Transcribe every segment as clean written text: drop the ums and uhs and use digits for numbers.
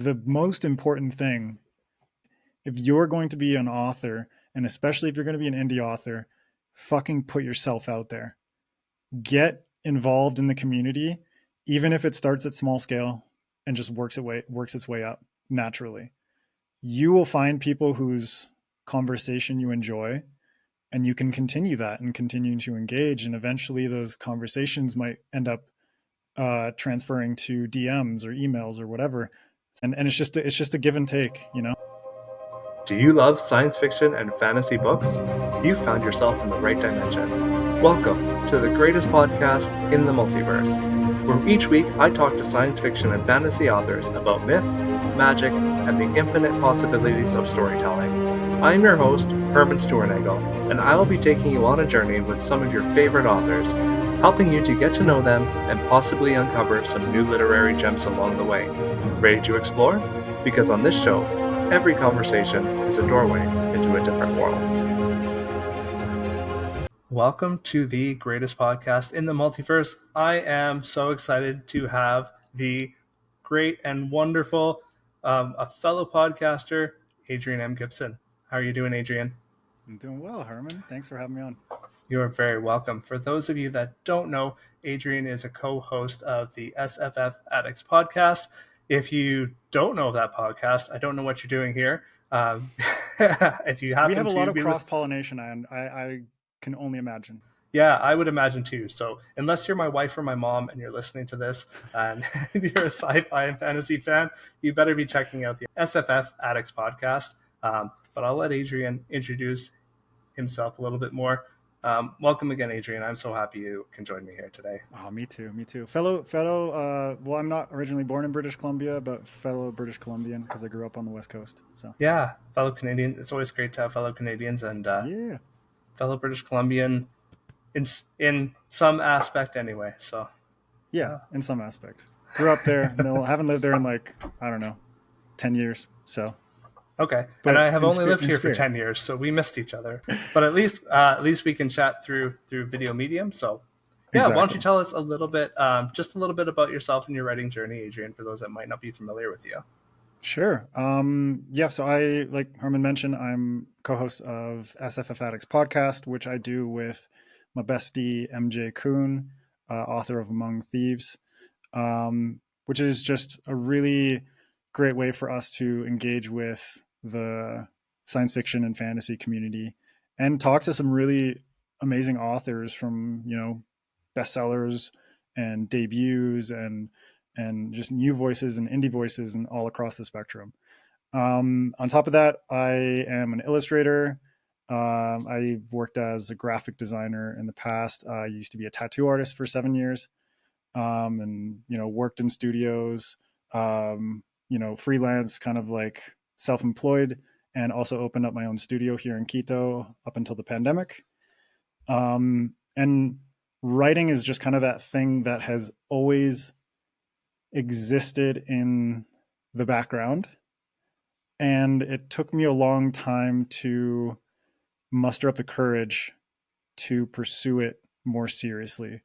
The most important thing, if you're going to be an author, and especially if you're going to be an indie author, fucking put yourself out there. Get involved in the community, even if it starts at small scale and just works its way up naturally. You will find people whose conversation you enjoy, and you can continue that and continue to engage, and eventually those conversations might end up transferring to DMs or emails or whatever. And it's just a give and take. Do you love science fiction and fantasy books? You found yourself in the right dimension. Welcome to the greatest podcast in the multiverse, where each week I talk to science fiction and fantasy authors about myth, magic, and the infinite possibilities of storytelling. I'm your host, Herman Stuernagel, and I'll be taking you on a journey with some of your favorite authors, helping you to get to know them and possibly uncover some new literary gems along the way. Ready to explore? Because on this show, every conversation is a doorway into a different world. Welcome to the greatest podcast in the multiverse. I am so excited to have the great and wonderful, a fellow podcaster, Adrian M. Gibson. How are you doing, Adrian? I'm doing well, Herman. Thanks for having me on. You are very welcome. For those of you that don't know, Adrian is a co-host of the SFF Addicts podcast. If you don't know of that podcast, I don't know what you're doing here. If you happen, we have a lot of cross-pollination, and I can only imagine. Yeah, I would imagine too. So unless you're my wife or my mom and you're listening to this and you're a sci-fi and fantasy fan, you better be checking out the SFF Addicts podcast. But I'll let Adrian introduce himself a little bit more. Welcome again, Adrian. I'm so happy you can join me here today. Oh, me too. Fellow, well, I'm not originally born in British Columbia, but fellow British Columbian because I grew up on the West Coast. So yeah, fellow Canadian. It's always great to have fellow Canadians and fellow British Columbian in some aspect anyway. So yeah, in some aspects. Grew up there. Haven't lived there in 10 years. So okay, but and I have only lived here for 10 years, so we missed each other. But at least we can chat through video medium. So yeah, exactly. Why don't you tell us a little bit, just a little bit about yourself and your writing journey, Adrian, for those that might not be familiar with you. Sure. So I, like Herman mentioned, I'm co-host of SFF Addicts podcast, which I do with my bestie MJ Kuhn, author of Among Thieves, which is just a really great way for us to engage with the science fiction and fantasy community and talk to some really amazing authors from, bestsellers and debuts and just new voices and indie voices and all across the spectrum. On top of that, I am an illustrator. I worked as a graphic designer in the past. I used to be a tattoo artist for 7 years, and, worked in studios, freelance, kind of like self-employed, and also opened up my own studio here in Quito up until the pandemic. And writing is just kind of that thing that has always existed in the background. And it took me a long time to muster up the courage to pursue it more seriously.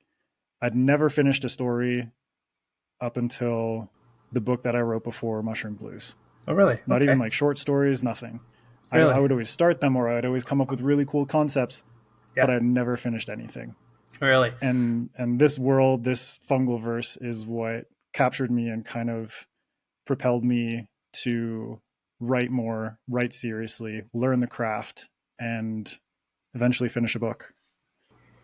I'd never finished a story up until the book that I wrote before, Mushroom Blues. Oh, really? Not even like short stories, nothing. Really? I would always start them, or I'd always come up with really cool concepts, but I'd never finished anything. Really? And this world, this fungal verse is what captured me and kind of propelled me to write more, write seriously, learn the craft, and eventually finish a book.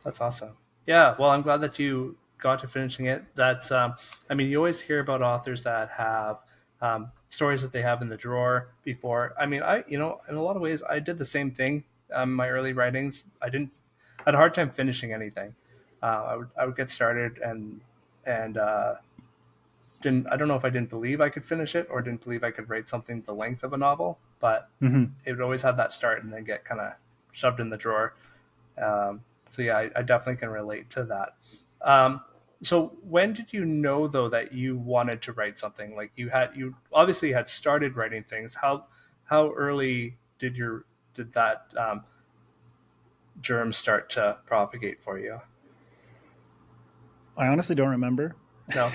That's awesome. Yeah, well, I'm glad that you got to finishing it. That's, you always hear about authors that have stories that they have in the drawer before. I mean, in a lot of ways, I did the same thing. My early writings, I had a hard time finishing anything. I would get started and I don't know if I didn't believe I could finish it or didn't believe I could write something the length of a novel, but it would always have that start and then get kind of shoved in the drawer. So yeah, I definitely can relate to that. So when did you know though that you wanted to write something? Like you obviously had started writing things. How early did that germ start to propagate for you? I honestly don't remember. No.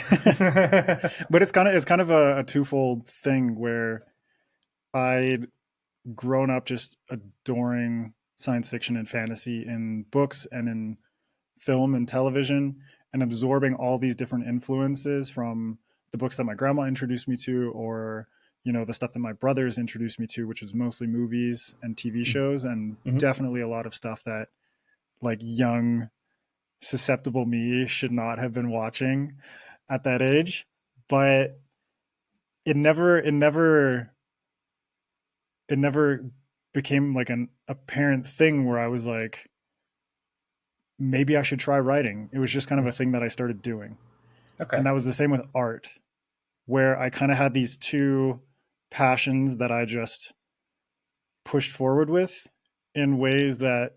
But it's kind of a twofold thing where I'd grown up just adoring science fiction and fantasy in books and in film and television, and absorbing all these different influences from the books that my grandma introduced me to, or the stuff that my brothers introduced me to, which was mostly movies and TV shows, and Mhm. definitely a lot of stuff that like young susceptible me should not have been watching at that age. But it never became like an apparent thing where I was like, maybe I should try writing. It was just kind of a thing that I started doing. Okay. And that was the same with art, where I kind of had these two passions that I just pushed forward with in ways that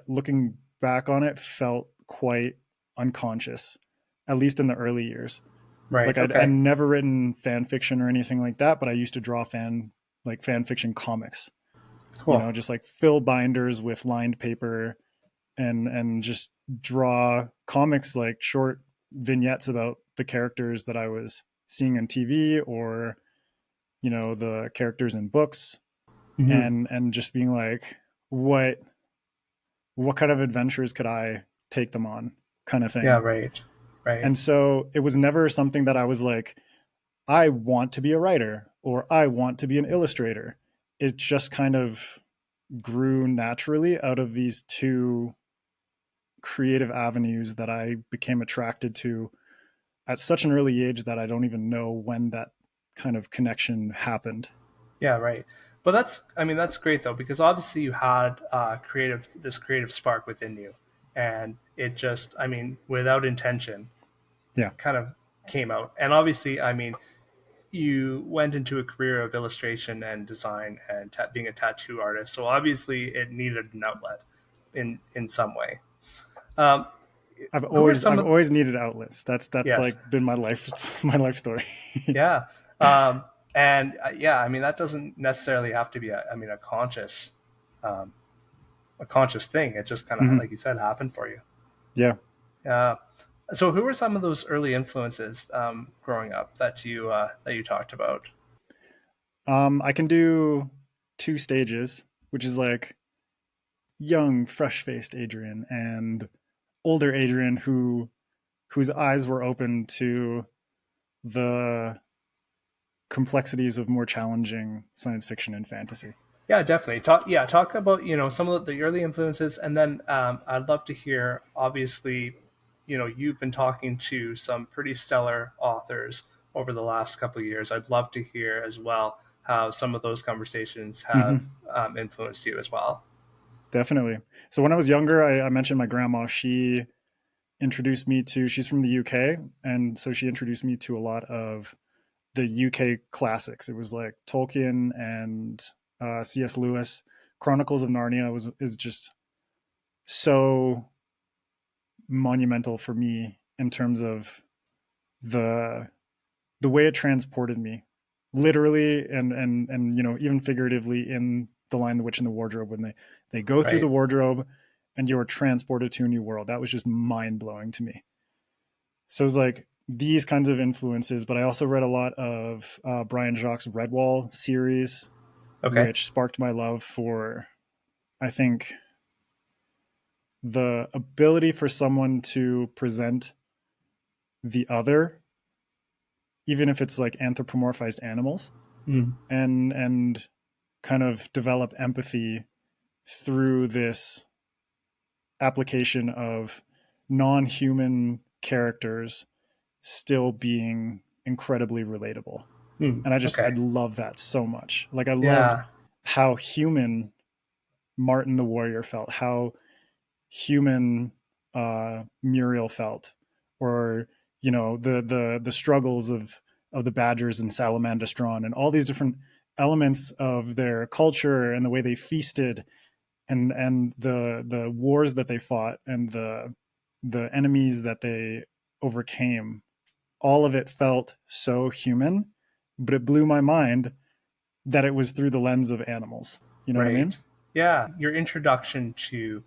looking back on it felt quite unconscious, at least in the early years. Right. Like I'd Okay. never written fan fiction or anything like that, but I used to draw fan fiction comics, Cool. just like fill binders with lined paper, and just draw comics, like short vignettes about the characters that I was seeing on TV, or the characters in books, Hmm. and just being like, what kind of adventures could I take them on, kind of Yeah. thing. Right. Right. And so it was never something that I was like, I want to be a writer or I want to be an illustrator. It just kind of grew naturally out of these two creative avenues that I became attracted to at such an early age that I don't even know when that kind of connection happened. Yeah. Right. But I mean, that's great though, because obviously you had this creative spark within you, and it just, I mean, without intention, Yeah. kind of came out. And obviously, I mean, you went into a career of illustration and design and being a tattoo artist. So obviously, it needed an outlet in some way. Um, I've who are always some I've of always needed outlets. That's yes, like been my life my life story. yeah, and yeah, I mean that doesn't necessarily have to be I mean um, a conscious thing. It just kind of Hmm. like you said happened for you. Yeah. Yeah. So who were some of those early influences growing up that you talked about? I can do two stages, which is like young, fresh-faced Adrian and older Adrian whose eyes were open to the complexities of more challenging science fiction and fantasy. Yeah, definitely. Talk about some of the early influences, and then I'd love to hear. Obviously, you've been talking to some pretty stellar authors over the last couple of years. I'd love to hear as well how some of those conversations have Hmm. influenced you as well. Definitely. So when I was younger, I mentioned my grandma. She's from the UK, and so she introduced me to a lot of the UK classics. It was like Tolkien and C.S. Lewis. Chronicles of Narnia is just so monumental for me in terms of the the way it transported me, literally and even figuratively, in the line "The Witch in the Wardrobe," when they go through the Right. wardrobe and you are transported to a new world. That was just mind blowing to me. So it was like these kinds of influences, but I also read a lot of Brian Jacques' Redwall series, Okay. which sparked my love for, I think, the ability for someone to present the other, even if it's like anthropomorphized animals, Mm. and kind of develop empathy through this application of non-human characters still being incredibly relatable. Mm. And I Okay. love that so much. Like I loved Yeah. how human Martin the Warrior felt, how human Muriel felt, or the struggles of the Badgers and Salamandastron, and all these different elements of their culture and the way they feasted, and the wars that they fought, and the enemies that they overcame. All of it felt so human, but it blew my mind that it was through the lens of animals. You know what I mean? Right. Yeah. Your introduction to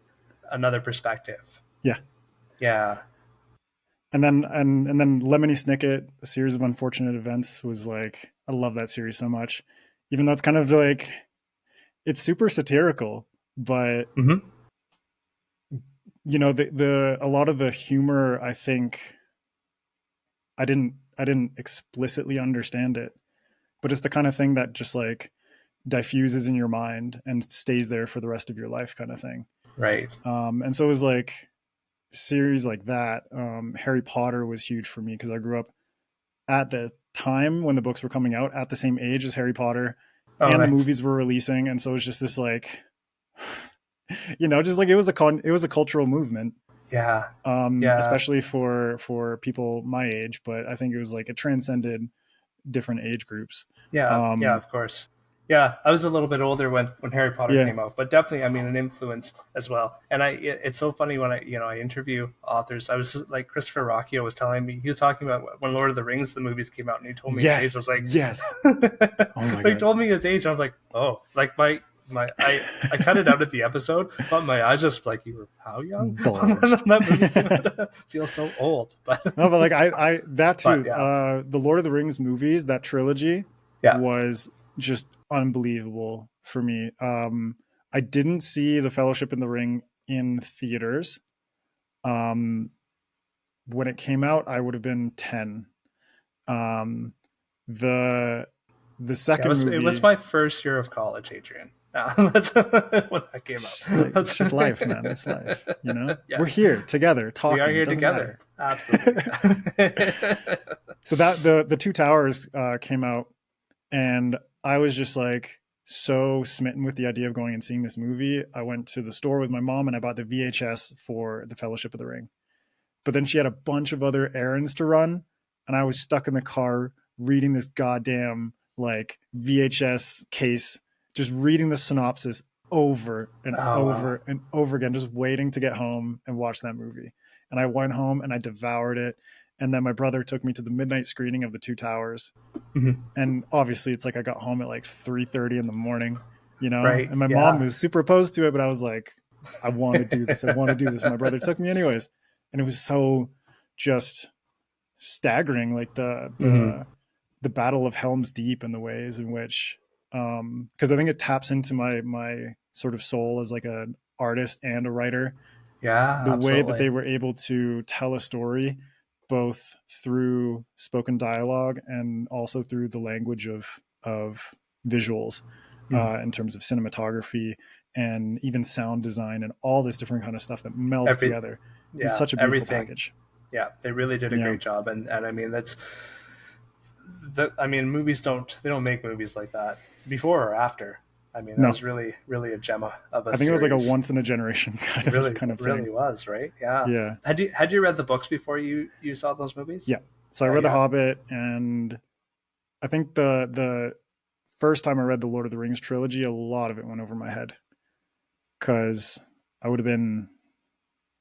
another perspective. Yeah. Yeah. and then Lemony Snicket, A Series of Unfortunate Events, was like, I love that series so much, even though it's kind of like, it's super satirical, but Mm-hmm. the a lot of the humor, I think I didn't explicitly understand it, but it's the kind of thing that just like diffuses in your mind and stays there for the rest of your life, kind of thing. Right. And so it was like series like that. Harry Potter was huge for me because I grew up at the time when the books were coming out, at the same age as Harry Potter, Oh, and the nice. movies were releasing, and so it was just this like, just like it was a cultural movement, Yeah. Yeah. especially for people my age. But I think it was like it transcended different age groups. Yeah. Yeah. Um, Of course. Yeah, I was a little bit older when Harry Potter yeah, came out, but definitely, I mean, an influence as well. And it's so funny when I interview authors. I was like Christopher Rocchio was telling me, he was talking about when Lord of the Rings the movies came out, and he told me his age. I yes, was like, yes. Oh my he god, told me his age. I was like, oh, like I cut it out of the episode, but my eyes just like, you were how young? bulged. That movie came out. I feel so old, but No, but like I that but too. yeah, The Lord of the Rings movies, that trilogy yeah. was just unbelievable for me. I didn't see The Fellowship in the Ring in theaters. Um, when it came out, I would have been 10. Um, the the Yeah, second it was movie, my first year of college, Adrian. That's when that came just like, out. it's just life, man. It's life. We're Yes, here together we are talking. It here doesn't together. matter. Absolutely. So that the Two Towers came out, and I was just like so smitten with the idea of going and seeing this movie. I went to the store with my mom and I bought the VHS for The Fellowship of the Ring. But then she had a bunch of other errands to run, and I was stuck in the car reading this goddamn like VHS case, just reading the synopsis over and Oh wow. over and over again, just waiting to get home and watch that movie. And I went home and I devoured it. And then my brother took me to the midnight screening of The Two Towers, Mhm. and obviously it's like I got home at like 3:30 in the morning, Right. and my mom Yeah. was super opposed to it, but I was like, I want to do this. I want to do this. And my brother took me anyways. And it was so just staggering, like Hmm. the Battle of Helm's Deep and the ways in which, because I think it taps into my sort of soul as like an artist and a writer, Yeah. the way that Absolutely. they were able to tell a story both through spoken dialogue and also through the language of visuals, Mm. in terms of cinematography and even sound design and all this different kind of stuff that melds Every. together in Yeah. such a beautiful Everything. package. Yeah. They really did a Yeah. great job, and I mean I mean, movies don't make movies like that before or after. I mean, that No, was really a gem of a I think it was like a series. once in a generation kind of It thing. really was, right? Yeah. Yeah. Had you read the books before you saw those movies? Yeah. So I Yeah, read The yeah. Hobbit, and I think the first time I read the Lord of the Rings trilogy, a lot of it went over my head because I would have been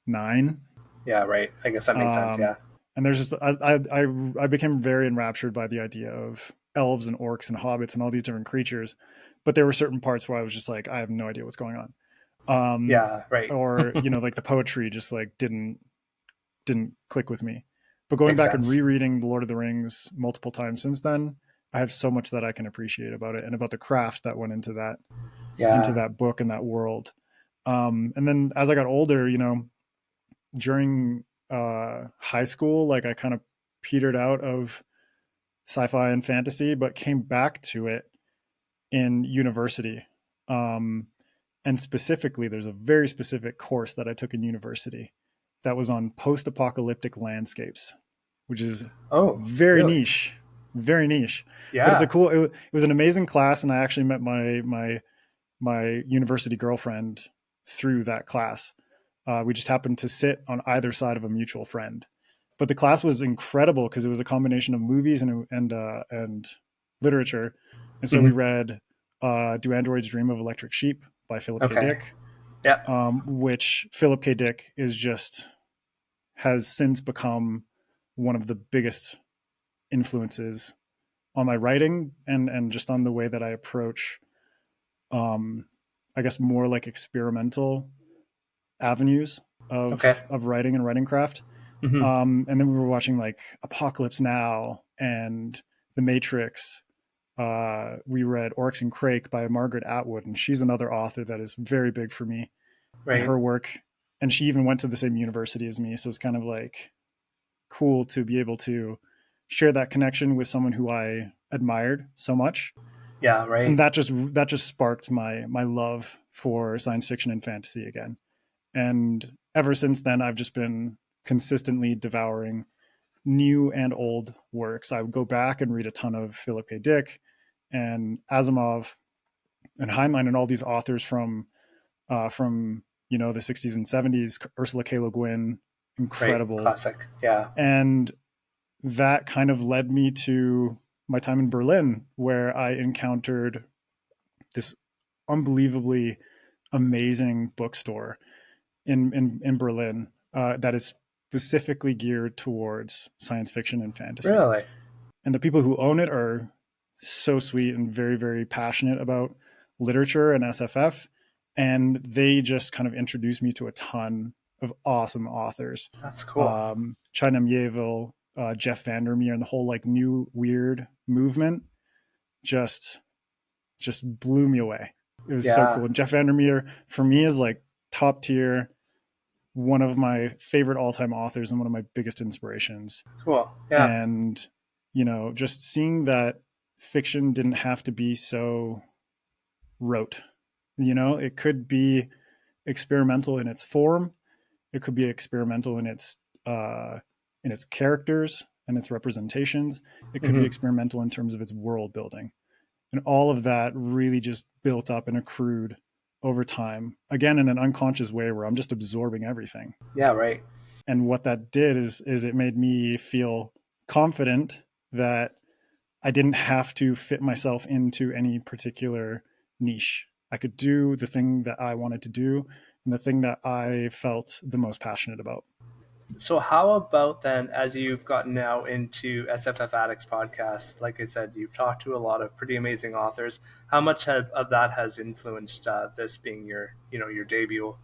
9. Yeah, right. I guess that makes sense. Um, Yeah. and there's just I became very enraptured by the idea of elves and orcs and hobbits and all these different creatures, but there were certain parts where I was just like, I have no idea what's going on. Yeah, right. Or like the poetry just like didn't click with me. But going Makes back and sense. rereading The Lord of the Rings multiple times since then, I have so much that I can appreciate about it and about the craft that went into Yeah. that book and that world. And then as I got older, during high school, like I kind of petered out of sci-fi and fantasy, but came back to it in university. Um, and specifically, there's a very specific course that I took in university that was on post-apocalyptic landscapes, which is Oh, very really? niche, very niche. But Yeah. it was an amazing class, and I actually met my university girlfriend through that class. We just happened to sit on either side of a mutual friend. But the class was incredible because it was a combination of movies and literature. And so we Hmm. read "Do Androids Dream of Electric Sheep" by Philip K. Okay. Dick, Yeah. which Philip K. Dick is just has since become one of the biggest influences on my writing and just on the way that I approach, um, I guess, more like experimental avenues Okay. of writing and writing craft. Hmm. And then we were watching like Apocalypse Now and The Matrix. We read Oryx and Crake by Margaret Atwood, and she's another author that is very big for me and Right. her work. And she even went to the same university as me, so it's kind of like cool to be able to share that connection with someone who I admired so much. Yeah. And Right. that just sparked my love for science fiction and fantasy again. And ever since then, I've just been consistently devouring new and old works. I would go back and read a ton of Philip K. Dick and Asimov and Heinlein and all these authors from the 60s and 70s. Ursula K. Le Guin, Right. incredible. Classic. Yeah. And that kind of led me to my time in Berlin, where I encountered this unbelievably amazing bookstore in Berlin that is specifically geared towards science fiction and fantasy. Really. And the people who own it are so sweet and very, very passionate about literature and SFF. And they just kind of introduced me to a ton of awesome authors. That's cool. China Mieville, Jeff Vandermeer, and the whole like new weird movement just just blew me away. It was so Yeah. cool. And Jeff Vandermeer for me is like top tier, one of my favorite all time authors and one of my biggest inspirations. Cool. Yeah. And just seeing that fiction didn't have to be so rote. It could be experimental in its form. It could be experimental in its characters and its representations. It could be Hmm. experimental in terms of its world building. And all of that really just built up and accrued over time, again, in an unconscious way where I'm just absorbing everything. Yeah. Right. And what that did is it made me feel confident that I didn't have to fit myself into any particular niche. I could do the thing that I wanted to do and the thing that I felt the most passionate about. So how about then, as you've gotten now into SFF Addicts podcast, like I said, you've talked to a lot of pretty amazing authors. How much of that has influenced this being your debut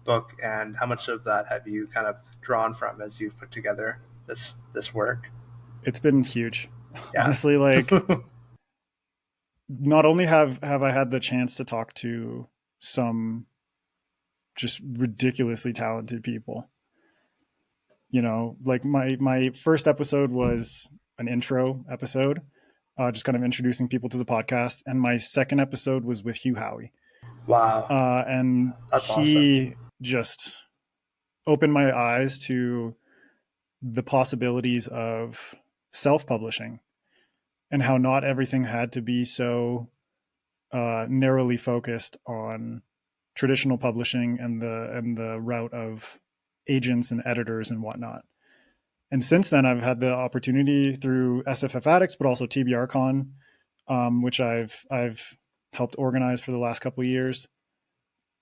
book, and how much of that have you kind of drawn from as you've put together this work? It's been huge. Yeah. Honestly, like not only have I had the chance to talk to some just ridiculously talented people, like my first episode was an intro episode, just kind of introducing people to the podcast, and my second episode was with Hugh Howey, Wow. and That's awesome. he just opened my eyes to the possibilities of self-publishing and how not everything had to be so narrowly focused on traditional publishing and the route of agents and editors and whatnot. And since then, I've had the opportunity through SFF Addicts, but also TBRCon, which I've helped organize for the last couple of years,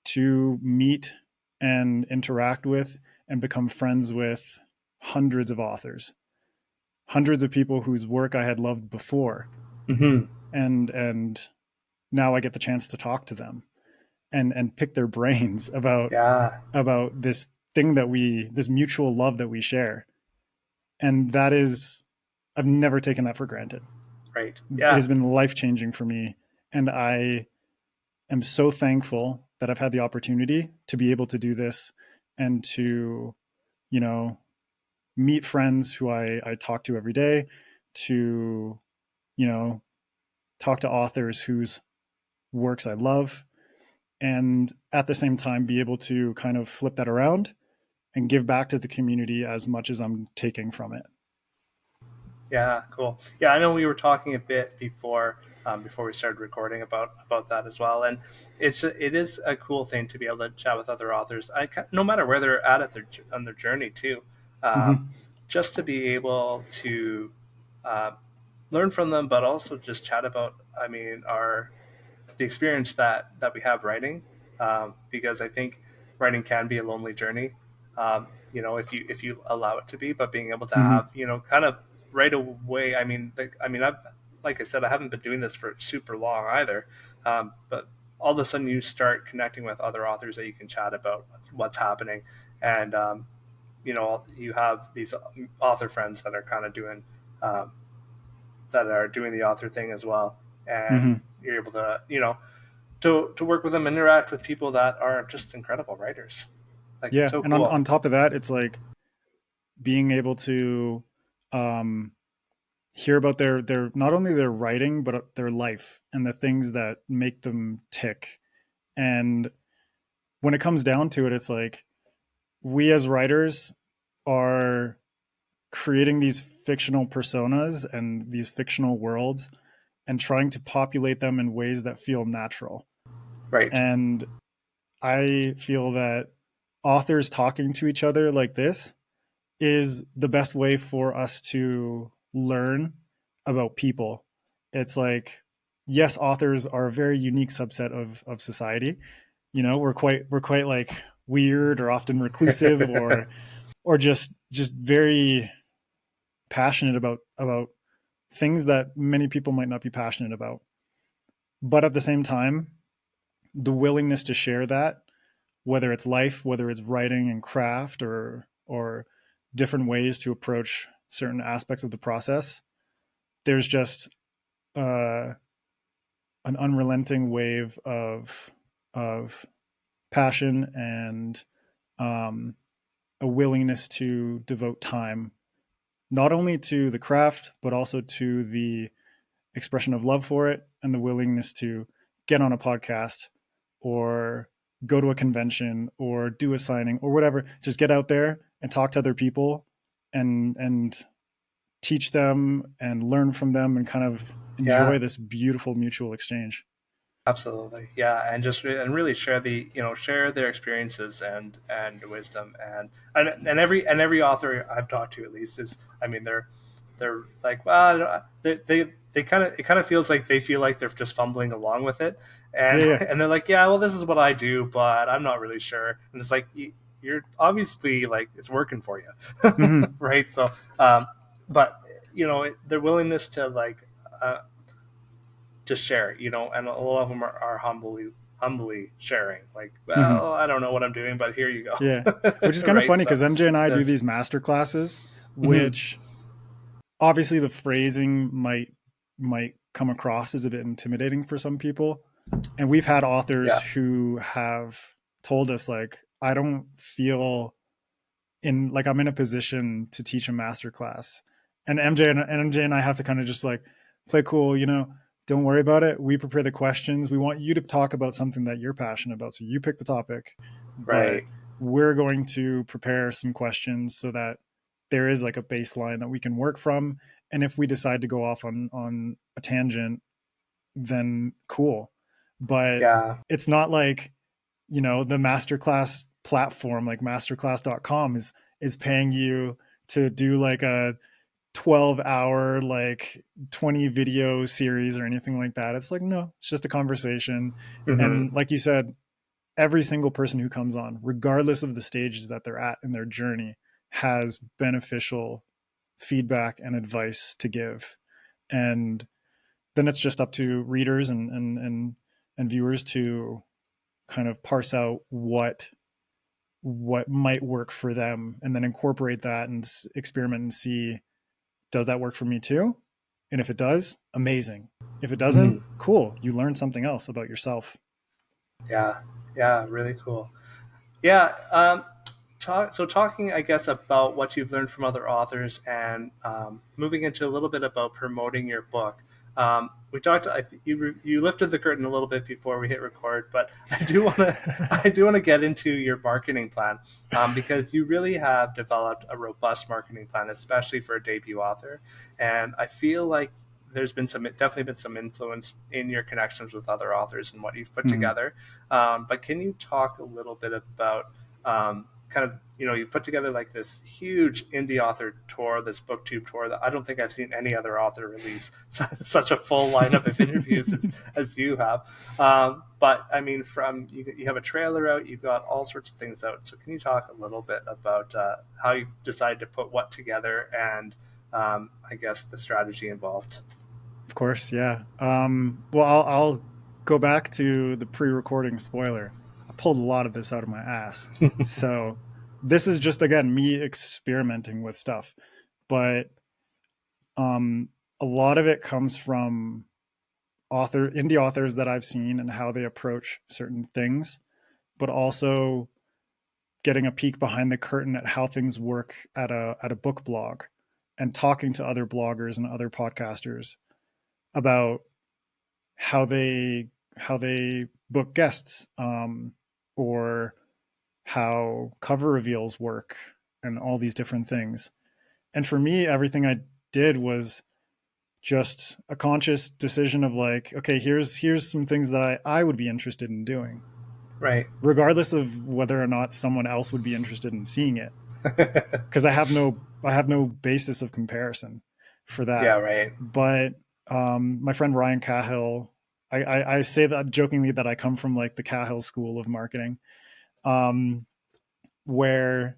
to meet and interact with and become friends with hundreds of authors, hundreds of people whose work I had loved before, Hmm. and now I get the chance to talk to them and pick their brains Yeah. about this mutual love that we share. And that is, I've never taken that for granted. Right. It Yeah. has been life changing for me. And I am so thankful that I've had the opportunity to be able to do this and to, you know, meet friends who I talk to every day, to, you know, talk to authors whose works I love, and at the same time be able to kind of flip that around and give back to the community as much as I'm taking from it. Yeah, cool. Yeah, I know we were talking a bit before we started recording about that as well, and it is a cool thing to be able to chat with other authors. No matter where they're at on their journey too, um, Mm-hmm. just to be able to uh, learn from them, but also just chat about. I mean, our the experience that we have writing, because I think writing can be a lonely journey. If you allow it to be, but being able to Mm-hmm. have kind of right away. I've like I said, I haven't been doing this for super long either, but all of a sudden you start connecting with other authors that you can chat about what's happening, and you have these author friends that are kind of doing um, that are doing the author thing as well, and Hmm. you're able to to work with them, interact with people that are just incredible writers. Like it's Yeah, so and on cool. top of that, it's like being able to um, hear about their not only their writing but their life and the things that make them tick. And when it comes down to it, it's like we as writers are creating these fictional personas and these fictional worlds and trying to populate them in ways that feel natural. Right. And I feel that authors talking to each other like this is the best way for us to learn about people. It's like, yes, authors are a very unique subset of society. You know, we're quite like weird or often reclusive or just very passionate about things that many people might not be passionate about. But at the same time, the willingness to share that, whether it's life, whether it's writing and craft or different ways to approach certain aspects of the process, there's just uh, an unrelenting wave of passion and um, a willingness to devote time not only to the craft but also to the expression of love for it and the willingness to get on a podcast or go to a convention or do a signing or whatever. Just get out there and talk to other people and teach them and learn from them and kind of Yeah. enjoy this beautiful mutual exchange. Absolutely, yeah, and and really share share their experiences and wisdom, and every author I've talked to, at least, is, I mean, they're like, well, they kind of, it kind of feels like they feel like they're just fumbling along with it, Yeah, and yeah. and they're like, yeah, well, this is what I do, but I'm not really sure, and it's like, you're obviously, like, it's working for you, Hmm. right? So, um, but their willingness to, like, uh, to share, and a lot of them are humbly sharing. Like, Hmm. well, I don't know what I'm doing, but here you Yeah, go, which is kind of right? funny So, because MJ and I do this, these master classes, mhm, which obviously the phrasing might come across as a bit intimidating for some people. And we've had authors yeah, who have told us like, I don't feel in like I'm in a position to teach a master class. And MJ and I have to kind of just like play cool, don't worry about it. We prepare the questions. We want you to talk about something that you're passionate about. So you pick the topic, but right, we're going to prepare some questions so that there is like a baseline that we can work from. And if we decide to go off on a tangent, then cool. But yeah, it's not like, the masterclass platform like masterclass.com is paying you to do like a 12-hour like 20 video series or anything like that. It's like, no, it's just a conversation. hmm, And like you said, every single person who comes on, regardless of the stages that they're at in their journey, has beneficial feedback and advice to give. And then it's just up to readers and viewers to kind of parse out what might work for them and then incorporate that and experiment and see, does that work for me too? And if it does, amazing. If it doesn't, hmm, cool, you learn something else about yourself. yeah, yeah, really cool. Yeah. Talking, I guess, about what you've learned from other authors, and moving into a little bit about promoting your book. We talked. You lifted the curtain a little bit before we hit record, but I do want to get into your marketing plan, because you really have developed a robust marketing plan, especially for a debut author. And I feel like there's been definitely been some influence in your connections with other authors and what you've put Mhm. together. But can you talk a little bit about kind of, you put together like this huge indie author tour, this booktube tour that I don't think I've seen any other author release such a full lineup of interviews as you have. But I mean, you have a trailer out, you've got all sorts of things out. So can you talk a little bit about how you decided to put what together, and I guess the strategy involved? Of course, yeah. Well, I'll go back to the pre-recording spoiler. I pulled a lot of this out of my ass. So this is just, again, me experimenting with stuff, but um, a lot of it comes from indie authors that I've seen and how they approach certain things, but also getting a peek behind the curtain at how things work at a book blog, and talking to other bloggers and other podcasters about how they book guests, or how cover reveals work, and all these different things. And for me, everything I did was just a conscious decision of like, okay, here's some things that I would be interested in doing, Right. regardless of whether or not someone else would be interested in seeing it, because I have no basis of comparison for Yeah. that. Right. But my friend Ryan Cahill, I say that jokingly that I come from like the Cahill school of marketing, um, where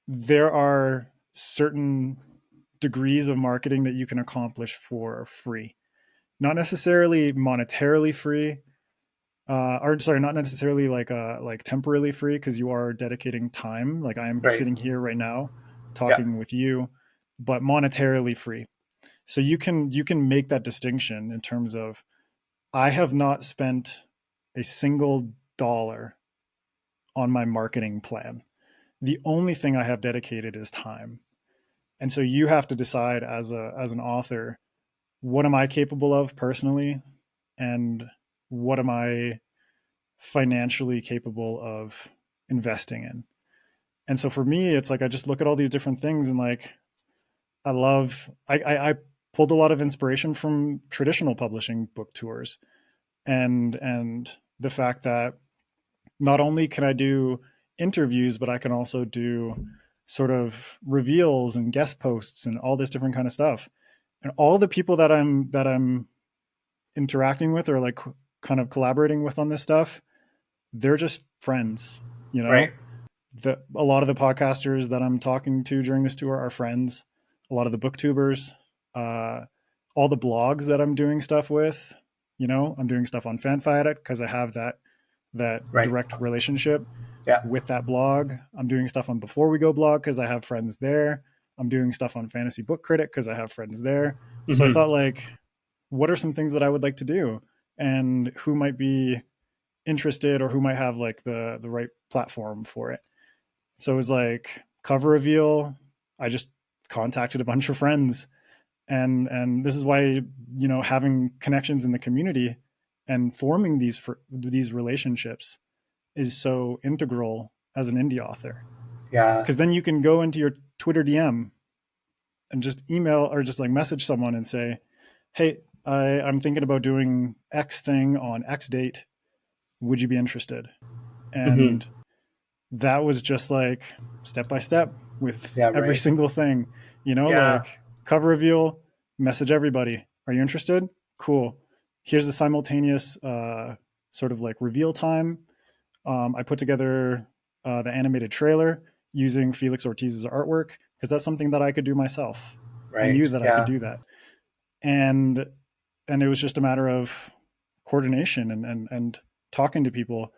there are certain degrees of marketing that you can accomplish for free, not necessarily monetarily free, or sorry, not necessarily like temporarily free, because you are dedicating time. Like I'm Right. sitting here right now Yeah. talking with you, but monetarily free. So you can make that distinction in terms of, I have not spent a single dollar on my marketing plan. The only thing I have dedicated is time. And so you have to decide as an author, what am I capable of personally, and what am I financially capable of investing in. And so for me, it's like I just look at all these different things, and like I pulled a lot of inspiration from traditional publishing book tours, and the fact that not only can I do interviews, but I can also do sort of reveals and guest posts and all this different kind of stuff. And all the people that I'm interacting with, or like kind of collaborating with on this stuff, they're just friends, you Right. know? A lot of the podcasters that I'm talking to during this tour are friends. A lot of the booktubers, uh, all the blogs that I'm doing stuff with, I'm doing stuff on Fan-Fi Addict because I have that Right. direct relationship Yeah. with that blog. I'm doing stuff on Before We Go blog because I have friends there. I'm doing stuff on Fantasy Book Critic because I have friends there. So I Hmm. thought, like, what are some things that I would like to do, and who might be interested, or who might have like the right platform for it. So it was like cover reveal. I just contacted a bunch of friends, and this is why, having connections in the community and forming these relationships is so integral as an indie author, Yeah. because then you can go into your Twitter DM and just email or just like message someone and say, hey, I'm thinking about doing X thing on X date, would you be interested? Hmm. And that was just like step by step with Yeah. every Right. single thing, Yeah. like cover reveal, message everybody, are you interested? Cool. Here's the simultaneous sort of like reveal time. I put together the animated trailer using Felix Ortiz's artwork, because that's something that I could do myself. I Right. knew that I could Yeah. do that. And and it was just a matter of coordination and talking to people,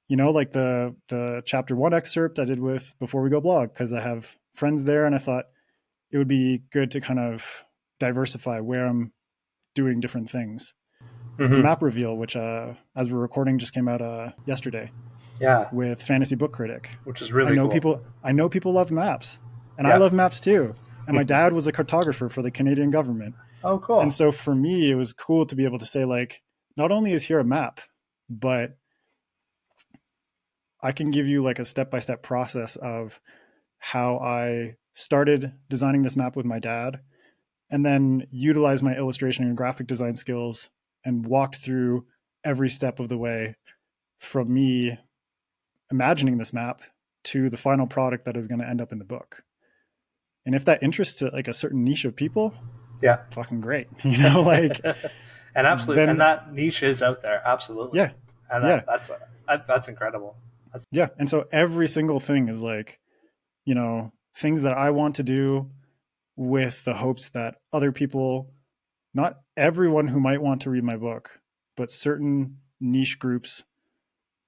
like the chapter one excerpt I did with Before We Go blog, because I have friends there, and I thought it would be good to kind of diversify where I'm doing different things. The Hmm. map reveal, which as we're recording just came out yesterday Yeah. with Fantasy Book Critic. Which is I really know cool. people I know people love maps, and I Yeah. love maps too. And my dad was a cartographer for the Canadian government. Oh, And cool. so for me, it was cool to be able to say, like, not only is here a map, but I can give you like a step-by-step process of how I started designing this map with my dad, and then utilized my illustration and graphic design skills and walked through every step of the way from me imagining this map to the final product that is going to end up in the book. And if that interests like a certain niche of people, Yeah. fucking great. Like, And absolutely, and then that niche is out there, absolutely, yeah, and yeah, that's incredible. That's, yeah. And so every single thing is like, things that I want to do, with the hopes that other people, not everyone who might want to read my book, but certain niche groups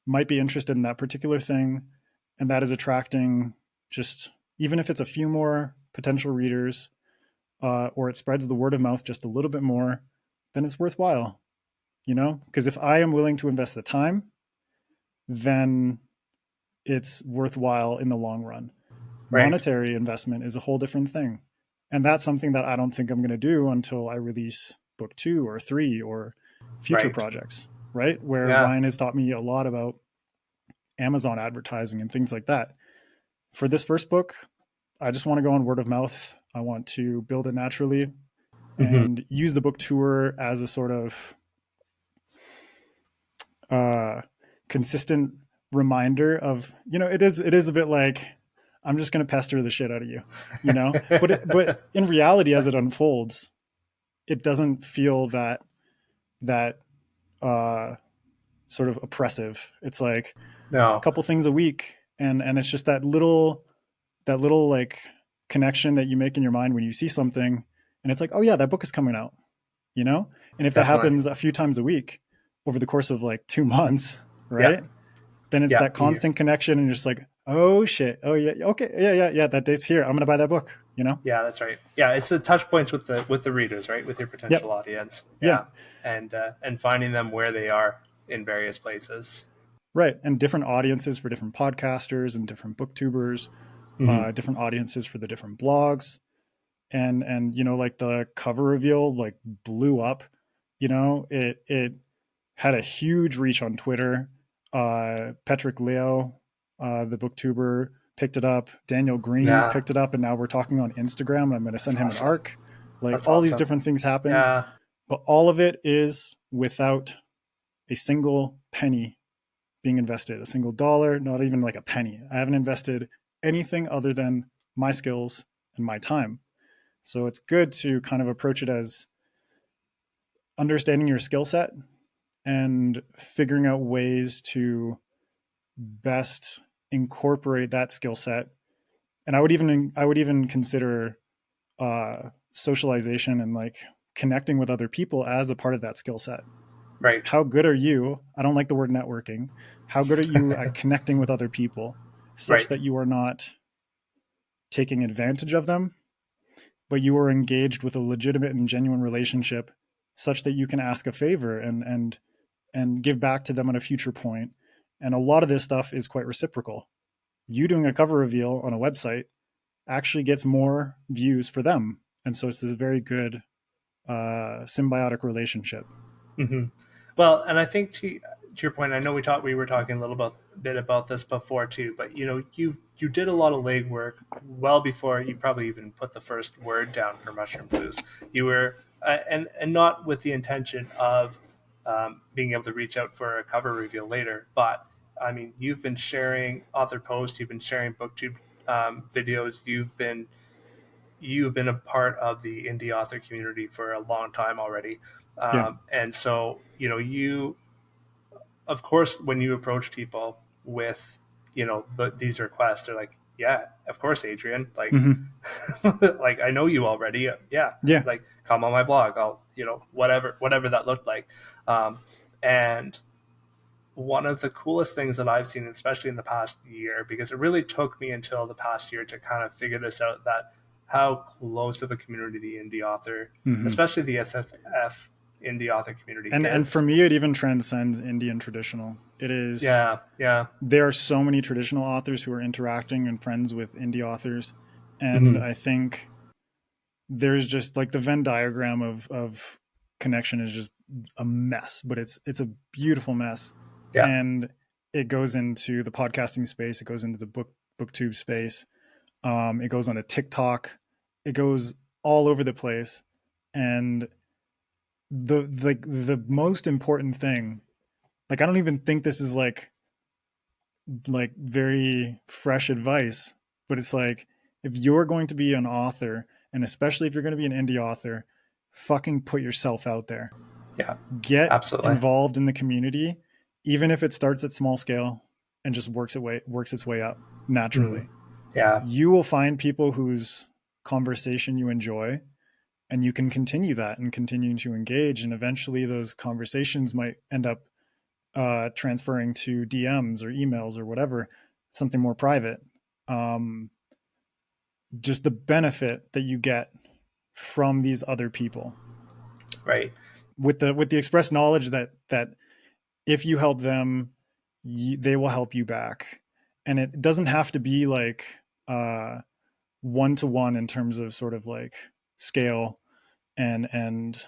might be interested in that particular thing. and that is attracting just, even if it's a few more potential readers, or it spreads the word of mouth just a little bit more, then it's worthwhile, because if I am willing to invest the time, then it's worthwhile in the long run. Right. Monetary investment is a whole different thing. And that's something that I don't think I'm going to do until I release book 2 or 3 or future Right. projects, right? Where Yeah. Ryan has taught me a lot about Amazon advertising and things like that. For this first book, I just want to go on word of mouth. I want to build it naturally Hmm. and use the book tour as a sort of uh, consistent reminder of, it is a bit like, I'm just going to pester the shit out of you, but in reality, as it unfolds, it doesn't feel that uh, sort of oppressive. It's like a No. couple things a week, and it's just that little like connection that you make in your mind when you see something, and it's like, oh yeah, that book is coming out, and if that Definitely. happens a few times a week over the course of like 2 months, Yeah. right, then it's Yeah. that constant connection, and you're just like, oh shit, oh yeah, okay, yeah, that date's here, I'm gonna buy that book. Yeah, that's right. Yeah, it's the touch points with the readers, right? With your potential Yep. audience. Yeah. Yeah, and finding them where they are in various places. Right. And different audiences for different podcasters and different booktubers, Hmm. different audiences for the different blogs. And like the cover reveal like blew up. It had a huge reach on Twitter. Patrick Leo, the booktuber, picked it up. Daniel Green Yeah, picked it up, and now we're talking on Instagram. And I'm going to that's send him an awesome. arc. Like That's all these awesome. different things happened, Yeah, but all of it is without a single penny being invested, a single dollar, not even like a penny. I haven't invested anything other than my skills and my time. So it's good to kind of approach it as understanding your skill set and figuring out ways to best incorporate that skill set. And I would even consider socialization and like connecting with other people as a part of that skill set. right. How good are you? I don't like the word networking. How good are you at connecting with other people such Right. that you are not taking advantage of them, but you are engaged with a legitimate and genuine relationship such that you can ask a favor and give back to them at a future point. And a lot of this stuff is quite reciprocal. You doing a cover reveal on a website actually gets more views for them. And so it's this very good symbiotic relationship. Hmm. Well, and I think to your point, I know we were talking a bit about this before too, but you did a lot of legwork well before you probably even put the first word down for Mushroom Blues. You were and not with the intention of being able to reach out for a cover reveal later, but I mean, you've been sharing author posts, you've been sharing booktube videos, you've been a part of the indie author community for a long time already. Yeah. And so, you, of course, when you approach people with, these requests, they're like, yeah, of course, Adrian, like, Mm-hmm. like, I know you already. Yeah. Yeah. Like, come on my blog. I'll, whatever that looked like. And one of the coolest things that I've seen, especially in the past year, because it really took me until the past year to kind of figure this out, that how close of a community the indie author, Mm-hmm. especially the SFF indie author community And for is. me, it even transcends Indian traditional. It is, Yeah, yeah. there are so many traditional authors who are interacting and friends with indie authors. And Hmm. I think there's just like the Venn diagram of connection is just a mess, but it's a beautiful mess. Yeah. And it goes into the podcasting space, it goes into the booktube space, it goes on a TikTok, it goes all over the place. And the most important thing, like I don't even think this is like very fresh advice, but it's like, if you're going to be an author, and especially if you're going to be an indie author, fucking put yourself out there. Yeah. Get Absolutely. involved in the community, even if it starts at small scale and just works its way up Hmm. naturally. Yeah. You will find people whose conversation you enjoy, and you can continue that and continue to engage, and eventually those conversations might end up transferring to DMs or emails or whatever. something more private, um, just the benefit that you get from these other people, Right. with the express knowledge that if you help them, they will help you back. And it doesn't have to be like one to one in terms of sort of like scale and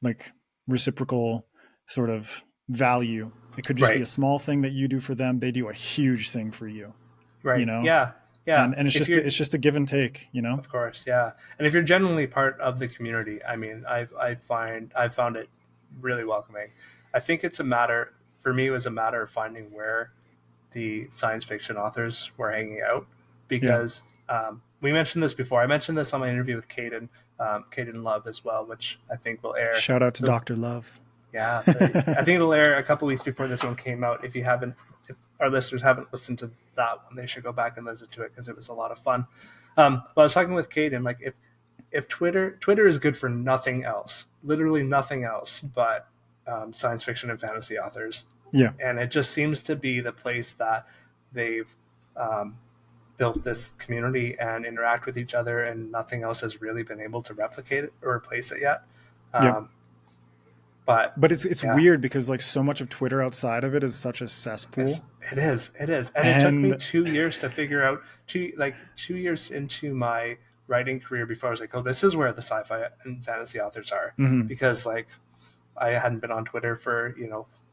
like reciprocal sort of value. It could just be Right. a small thing that you do for them. They do a huge thing for you, you Right. know? Yeah. Yeah. And If you're, it's just a give and take, you know? of course, yeah. And if you're genuinely part of the community, I mean, I've found it really welcoming. I think it's a matter for me. It was a matter of finding where the science fiction authors were hanging out, Yeah. because we mentioned this before. I mentioned this on my interview with Caden, Caden Love as well, which I think will air. Shout out to So Dr. Love. yeah, I think it'll air a couple weeks before this one came out. If our listeners haven't listened to that one, they should go back and listen to it because it was a lot of fun. But I was talking with Caden, like if Twitter is good for nothing else, literally nothing else, but science fiction and fantasy authors, Yeah. and it just seems to be the place that they've um, built this community and interact with each other, and nothing else has really been able to replicate it or replace it yet. Yeah. Um, but But it's yeah, weird because like so much of Twitter outside of it is such a it's, cesspool. it is, and it took me And 2 years to figure out 2 years into my writing career before I was like, oh, this is where the sci-fi and fantasy authors are, mhm, because like I hadn't been on Twitter for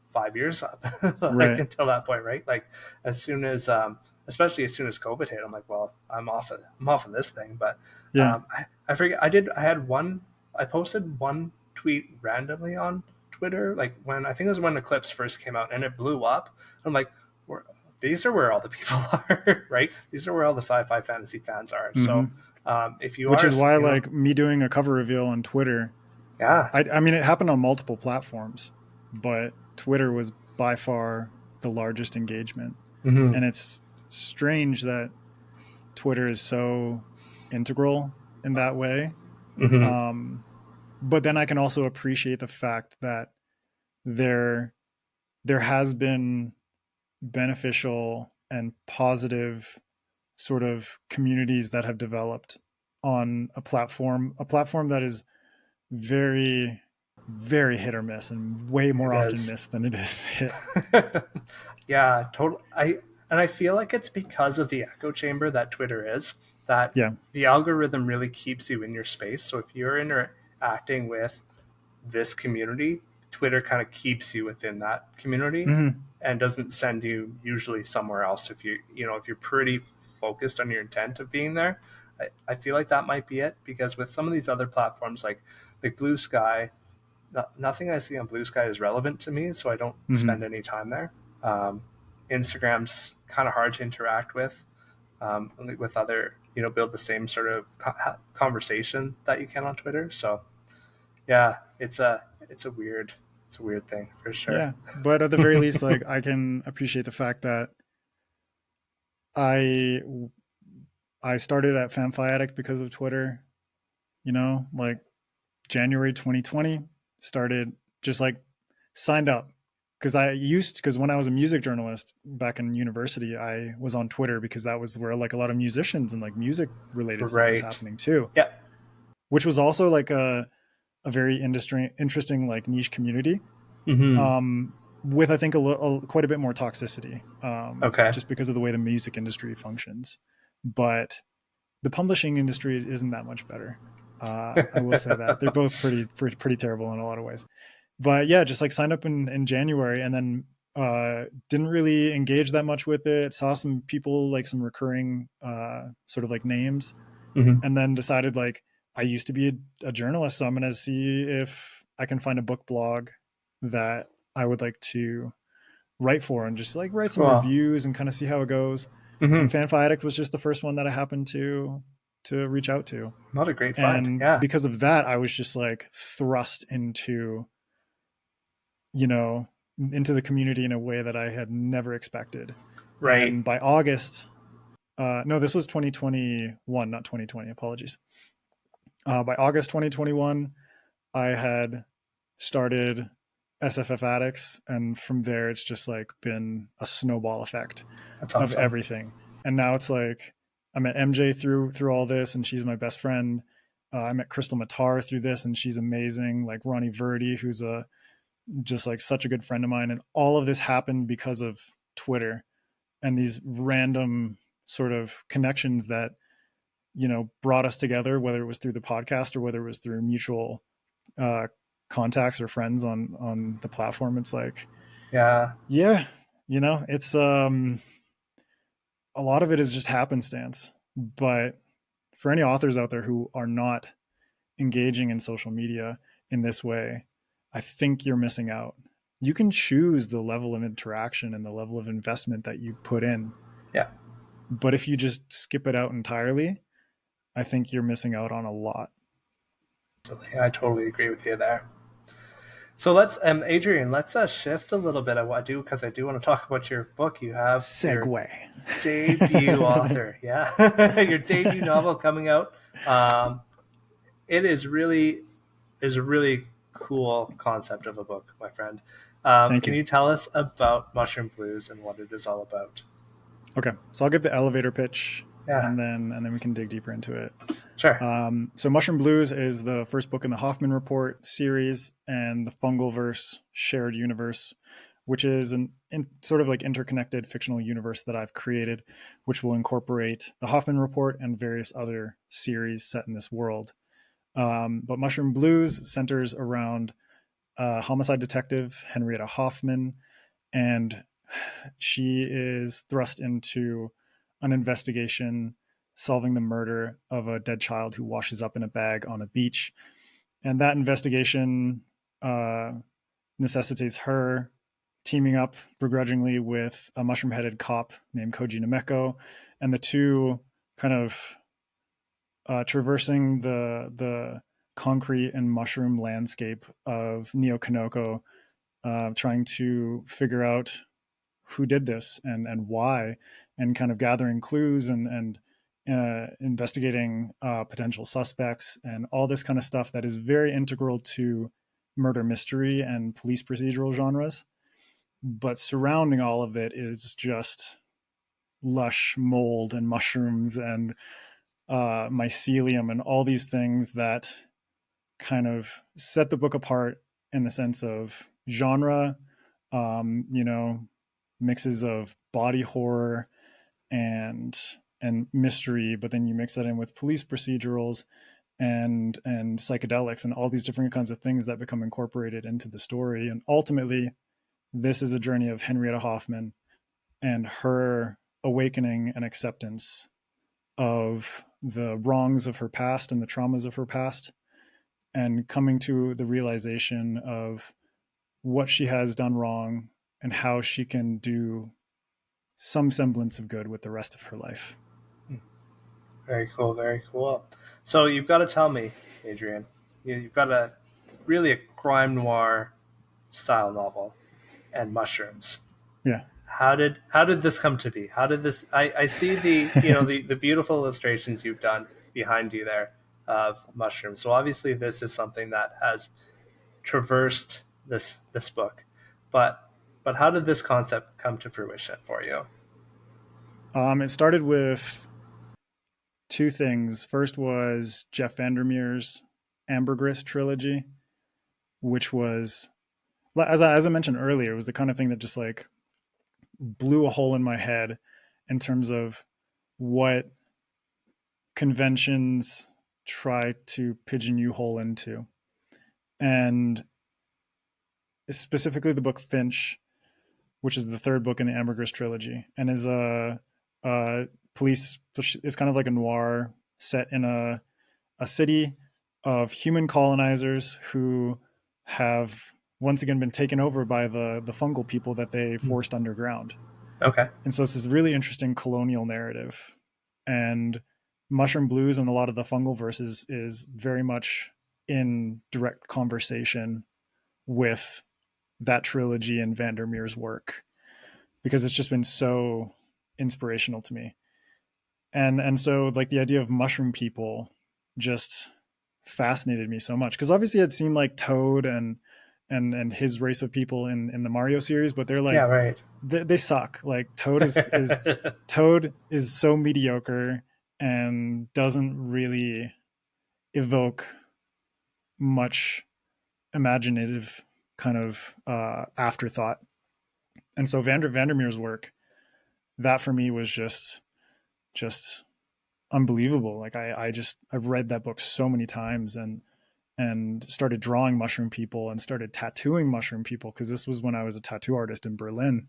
5 years up, like right. until that point, right? Like as soon as, especially as soon as COVID hit, I'm like, well, I'm off of this thing. But Yeah. I forget, I posted one tweet randomly on Twitter, like when I think it was when Eclipse first came out, and it blew up. I'm like, these are where all the people are, right? These are where all the sci-fi fantasy fans are. Hmm. So if you Which are, is why like me doing a cover reveal on Twitter, yeah, I mean it happened on multiple platforms, but Twitter was by far the largest engagement. hmm, And it's strange that Twitter is so integral in that way. hmm, Um, but then I can also appreciate the fact that there there has been beneficial and positive sort of communities that have developed on a platform that is very very hit or miss and way it more often is. missed than it is hit. Yeah, totally. I feel like it's because of the echo chamber that Twitter is, that Yeah. the algorithm really keeps you in your space. So if you're interacting with this community, Twitter kind of keeps you within that community Hmm. and doesn't send you usually somewhere else. If you're pretty focused on your intent of being there, I feel like that might be it, because with some of these other platforms like Blue Sky, nothing I see on Blue Sky is relevant to me, so I don't Hmm. spend any time there. Um, Instagram's kind of hard to interact with other, build the same sort of conversation that you can on Twitter. So yeah, it's a weird thing for sure. Yeah, but at the very least like I can appreciate the fact that I I started at Fanfi Addict because of Twitter, like January 2020, started just like signed up because when I was a music journalist back in university, I was on Twitter because that was where like a lot of musicians and like music related stuff was Right. happening too, Yeah. which was also like a very interesting like niche community, Hmm. um, with I think quite a bit more toxicity, Okay. just because of the way the music industry functions. But the publishing industry isn't that much better. I will say that they're both pretty terrible in a lot of ways. But yeah, just like signed up in January and then didn't really engage that much with it. Saw some people like some recurring sort of like names, Hmm. and then decided like I used to be a journalist, so I'm gonna see if I can find a book blog that I would like to write for and just like write some Cool. reviews and kind of see how it goes. And Hmm. Fanfi Addict was just the first one that I happened to reach out to. Not a great find. And Yeah. because of that, I was just like thrust you know, into the community in a way that I had never expected. Right. And by August, no, this was 2021, not 2020. Apologies. By August 2021, I had started SFF Addicts, and from there it's just like been a snowball effect That's of awesome. everything. And now it's like I met MJ through all this, and she's my best friend. I met Crystal Matar through this, and she's amazing. Like Ronnie Verdi, who's a just like such a good friend of mine, and all of this happened because of Twitter and these random sort of connections that brought us together, whether it was through the podcast or whether it was through mutual uh, contacts or friends on the platform. It's like, Yeah. yeah, it's a lot of it is just happenstance. But for any authors out there who are not engaging in social media in this way, I think you're missing out. You can choose the level of interaction and the level of investment that you put in, Yeah. but if you just skip it out entirely, I think you're missing out on a lot. Absolutely. I totally agree with you there. So let's, Adrian, let's shift a little bit. I do because I do want to talk about your book. You have your Segue. debut author, yeah, your debut novel coming out. Um, it is a really cool concept of a book, my friend. Thank Can you. you tell us about Mushroom Blues and what it is all about? Okay, so I'll give the elevator pitch, Yeah, and then we can dig deeper into it. sure. So Mushroom Blues is the first book in the Hoffman Report series and the Fungalverse shared universe, which is sort of like interconnected fictional universe that I've created, which will incorporate the Hoffman Report and various other series set in this world. But Mushroom Blues centers around homicide detective Henrietta Hoffman, and she is thrust into an investigation solving the murder of a dead child who washes up in a bag on a beach. And that investigation uh, necessitates her teaming up begrudgingly with a mushroom headed cop named Koji Nameko, and the two kind of traversing the concrete and mushroom landscape of Neo Kanoko, trying to figure out who did this and why, and kind of gathering clues and investigating potential suspects and all this kind of stuff that is very integral to murder mystery and police procedural genres. But surrounding all of it is just lush mold and mushrooms and mycelium and all these things that kind of set the book apart in the sense of genre, you know, mixes of body horror and mystery, but then you mix that in with police procedurals and psychedelics and all these different kinds of things that become incorporated into the story. And ultimately, this is a journey of Henrietta Hoffman and her awakening and acceptance of the wrongs of her past and the traumas of her past, and coming to the realization of what she has done wrong and how she can do some semblance of good with the rest of her life. Very cool. Very cool. So you've got to tell me, Adrian, you've got a really a crime noir style novel and mushrooms. Yeah. How did this come to be? How did this? I see the the beautiful illustrations you've done behind you there of mushrooms. So obviously this is something that has traversed this book, but how did this concept come to fruition for you? It started with two things. First was Jeff Vandermeer's Ambergris trilogy, which was, as I mentioned earlier, it was the kind of thing that just like blew a hole in my head in terms of what conventions try to pigeonhole into. And specifically the book Finch, which is the third book in the Ambergris trilogy, and is a police. It's kind of like a noir set in a city of human colonizers who have once again been taken over by the fungal people that they forced underground. Okay. And so it's this really interesting colonial narrative. And Mushroom Blues and a lot of the fungal verses is very much in direct conversation with that trilogy and Vandermeer's work, because it's just been so inspirational to me. And so like the idea of mushroom people just fascinated me so much, because obviously I'd seen like Toad and his race of people in the Mario series, but they're Yeah, like right. they suck. Like Toad is so mediocre and doesn't really evoke much imaginative kind of afterthought. And so Vandermeer's work, that for me was just unbelievable. Like I've read that book so many times and started drawing mushroom people and started tattooing mushroom people, because this was when I was a tattoo artist in Berlin.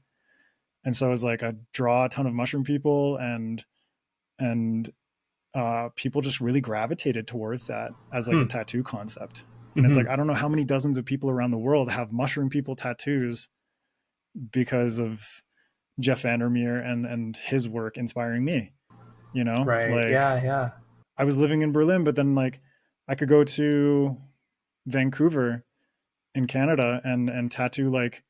And so I was like, I draw a ton of mushroom people, and people just really gravitated towards that as like Hmm. a tattoo concept. And it's Mm-hmm. like, I don't know how many dozens of people around the world have mushroom people tattoos because of Jeff Vandermeer and his work inspiring me, Right. like Yeah, yeah. I was living in Berlin, but then like I could go to Vancouver in Canada and tattoo like,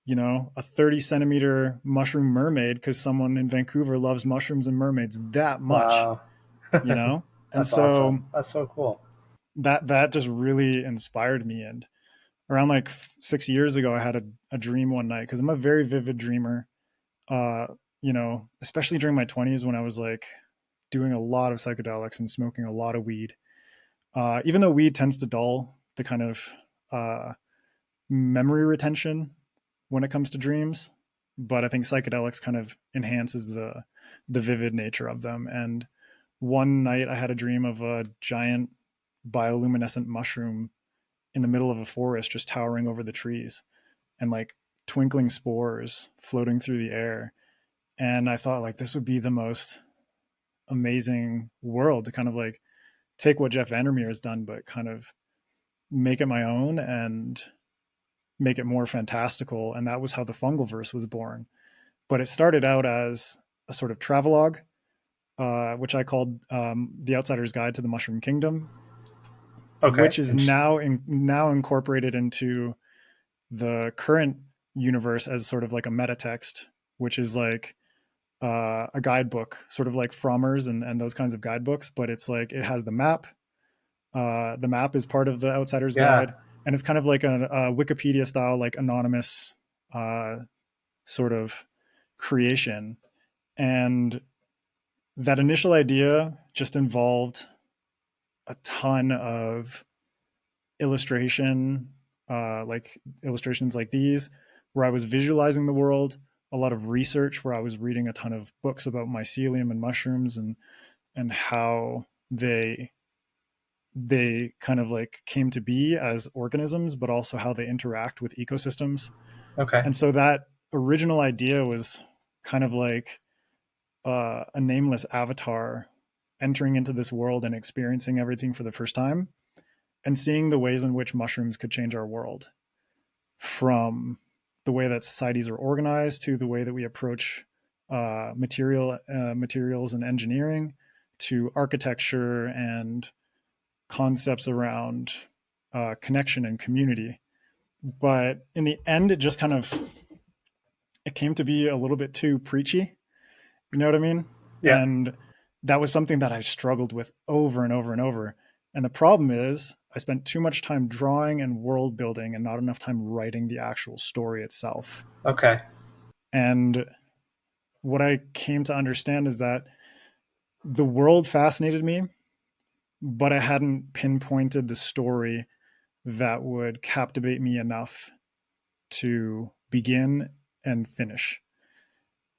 a 30 centimeter mushroom mermaid because someone in Vancouver loves mushrooms and mermaids that much, Wow. you know? And That's awesome. so That's so cool. that just really inspired me. And around like 6 years ago, I had a dream one night, because I'm a very vivid dreamer. Uh, especially during my 20s when I was like doing a lot of psychedelics and smoking a lot of weed. Even though weed tends to dull the kind of uh, memory retention when it comes to dreams, but I think psychedelics kind of enhances the vivid nature of them. And one night I had a dream of a giant bioluminescent mushroom in the middle of a forest just towering over the trees, and like twinkling spores floating through the air. And I thought like this would be the most amazing world to kind of like take what Jeff Vandermeer has done, but kind of make it my own and make it more fantastical. And that was how the Fungal Verse was born. But it started out as a sort of travelogue, which I called The Outsider's Guide to the Mushroom Kingdom, Okay. which is Interesting. now incorporated into the current universe as sort of like a meta text, which is like a guidebook, sort of like Frommer's and those kinds of guidebooks. But it's like it has the map. The map is part of the Outsider's Yeah. Guide, and it's kind of like a Wikipedia style, like anonymous uh, sort of creation. And that initial idea just involved a ton of illustration, like illustrations like these, where I was visualizing the world, a lot of research where I was reading a ton of books about mycelium and mushrooms and how they kind of like came to be as organisms, but also how they interact with ecosystems. Okay. And so that original idea was kind of like a nameless avatar entering into this world and experiencing everything for the first time, and seeing the ways in which mushrooms could change our world, from the way that societies are organized to the way that we approach materials and engineering, to architecture and concepts around connection and community. But in the end, it just kind of it came to be a little bit too preachy. You know what I mean? Yeah. And that was something that I struggled with over and over and over. And the problem is, I spent too much time drawing and world building and not enough time writing the actual story itself. Okay. And what I came to understand is that the world fascinated me, but I hadn't pinpointed the story that would captivate me enough to begin and finish.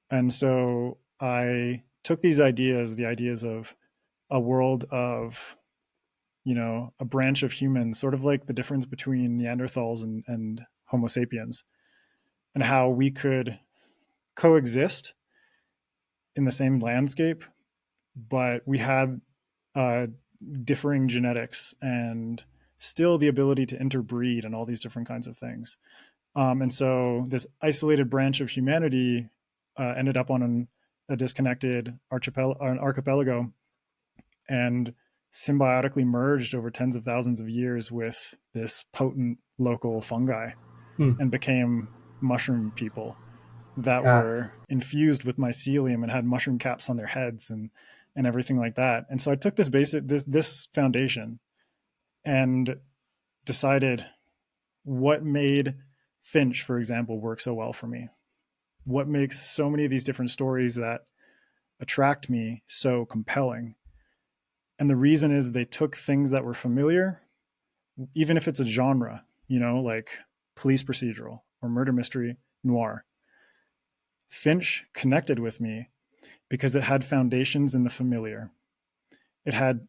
And so I took these ideas, the ideas of a world of, a branch of humans, sort of like the difference between Neanderthals and Homo sapiens, and how we could coexist in the same landscape, but we had uh, differing genetics and still the ability to interbreed and all these different kinds of things. And so this isolated branch of humanity ended up on a disconnected archipelago, and symbiotically merged over tens of thousands of years with this potent local fungi, Hmm. and became mushroom people that Yeah. were infused with mycelium and had mushroom caps on their heads and everything like that. And so I took this foundation and decided what made Finch, for example, work so well for me. What makes so many of these different stories that attract me so compelling. And the reason is they took things that were familiar, even if it's a genre, like police procedural or murder mystery noir. Finch connected with me because it had foundations in the familiar. It had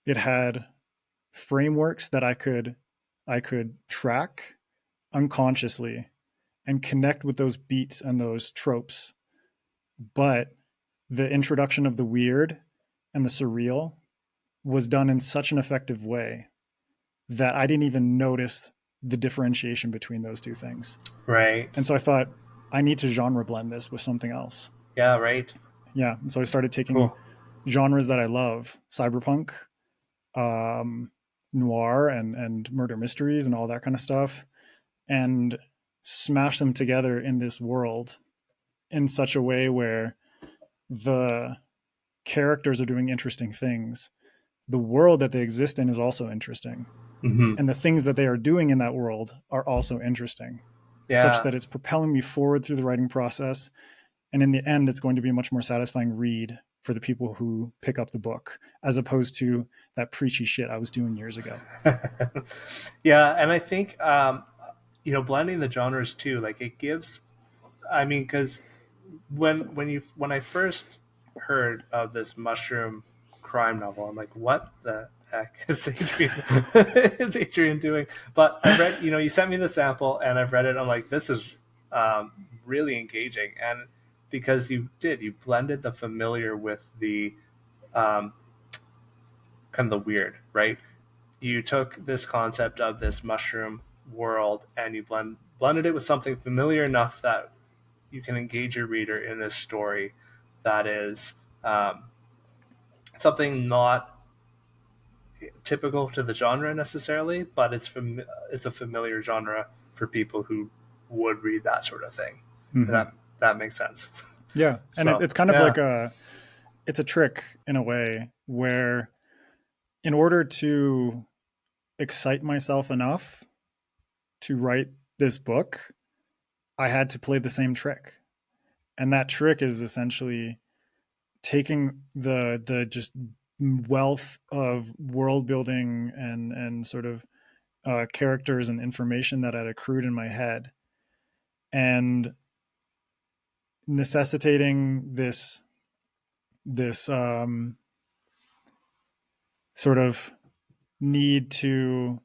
it had frameworks that I could track unconsciously and connect with those beats and those tropes. But the introduction of the weird and the surreal was done in such an effective way that I didn't even notice the differentiation between those two things. Right. And so I thought, I need to genre blend this with something else. Yeah. Right. Yeah. And so I started taking Cool. genres that I love, cyberpunk, um, noir, and murder mysteries, and all that kind of stuff, and smash them together in this world in such a way where the characters are doing interesting things. The world that they exist in is also interesting. Mm-hmm. And the things that they are doing in that world are also interesting, such Yeah. that it's propelling me forward through the writing process. And in the end, it's going to be a much more satisfying read for the people who pick up the book, as opposed to that preachy shit I was doing years ago. Yeah, and I think blending the genres too, like it gives. I mean, because when I first heard of this mushroom crime novel, I'm like, what the heck is Adrian is Adrian doing? But I read, you sent me the sample and I've read it. I'm like, this is really engaging, and because you blended the familiar with the um, kind of the weird, right? You took this concept of this mushroom world and you blended it with something familiar enough that you can engage your reader in this story that is something not typical to the genre necessarily, but it's a familiar genre for people who would read that sort of thing. And Mm-hmm. that makes sense. Yeah. And So it's kind of yeah. like it's a trick in a way where, in order to excite myself enough to write this book, I had to play the same trick. And that trick is essentially taking the just wealth of world building and sort of characters and information that I'd accrued in my head, and necessitating this sort of need to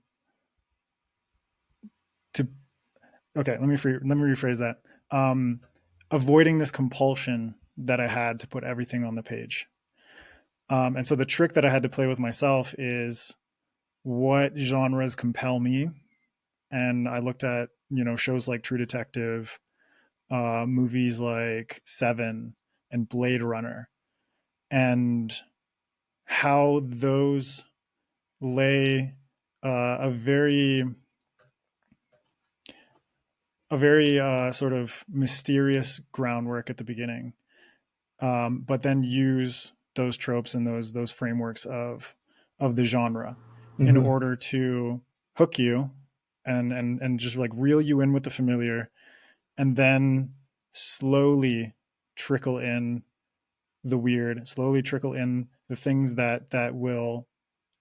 okay, let me rephrase that. um Avoiding this compulsion that I had to put everything on the page. And so the trick that I had to play with myself is, what genres compel me. And I looked at, shows like True Detective, movies like Seven and Blade Runner, and how those lay a very sort of mysterious groundwork at the beginning, but then use those tropes and those frameworks of the genre in Mm-hmm. order to hook you and just like reel you in with the familiar, and then slowly trickle in the weird, slowly trickle in the things that will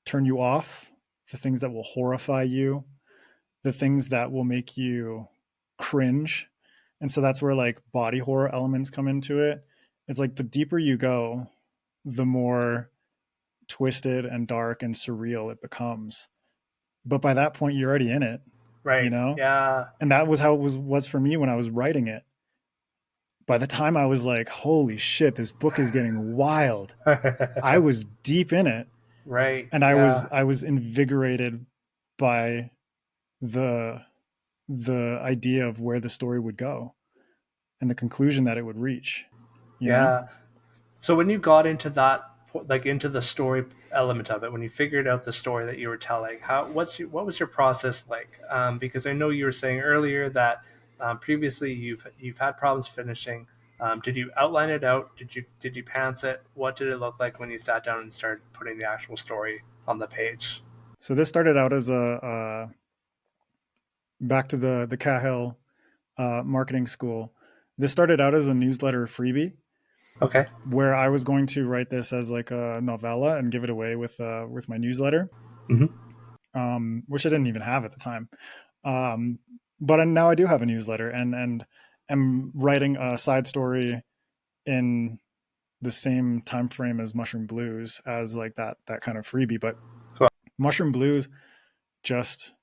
turn you off, the things that will horrify you, the things that will make you cringe. And so that's where like body horror elements come into it. It's like the deeper you go, the more twisted and dark and surreal it becomes. But by that point, you're already in it, you Right. know? Yeah. And that was how it was for me when I was writing it. By the time I was like, holy shit, this book is getting wild, I was deep in it. Right. And I was Yeah. I was invigorated by the the idea of where the story would go and the conclusion that it would reach, you know? Yeah. So when you got into that, like into the story element of it, when you figured out the story that you were telling, what was your process like? Because I know you were saying earlier that previously you've had problems finishing. Did you outline it out? Did you pants it? What did it look like when you sat down and started putting the actual story on the page? So this started out as back to the Cahill marketing school. This started out as a newsletter freebie Okay. where I was going to write this as like a novella and give it away with my newsletter, Hmm. which I didn't even have at the time. Um, but now I do have a newsletter, and am writing a side story in the same time frame as Mushroom Blues as like that kind of freebie. But Cool. Mushroom Blues just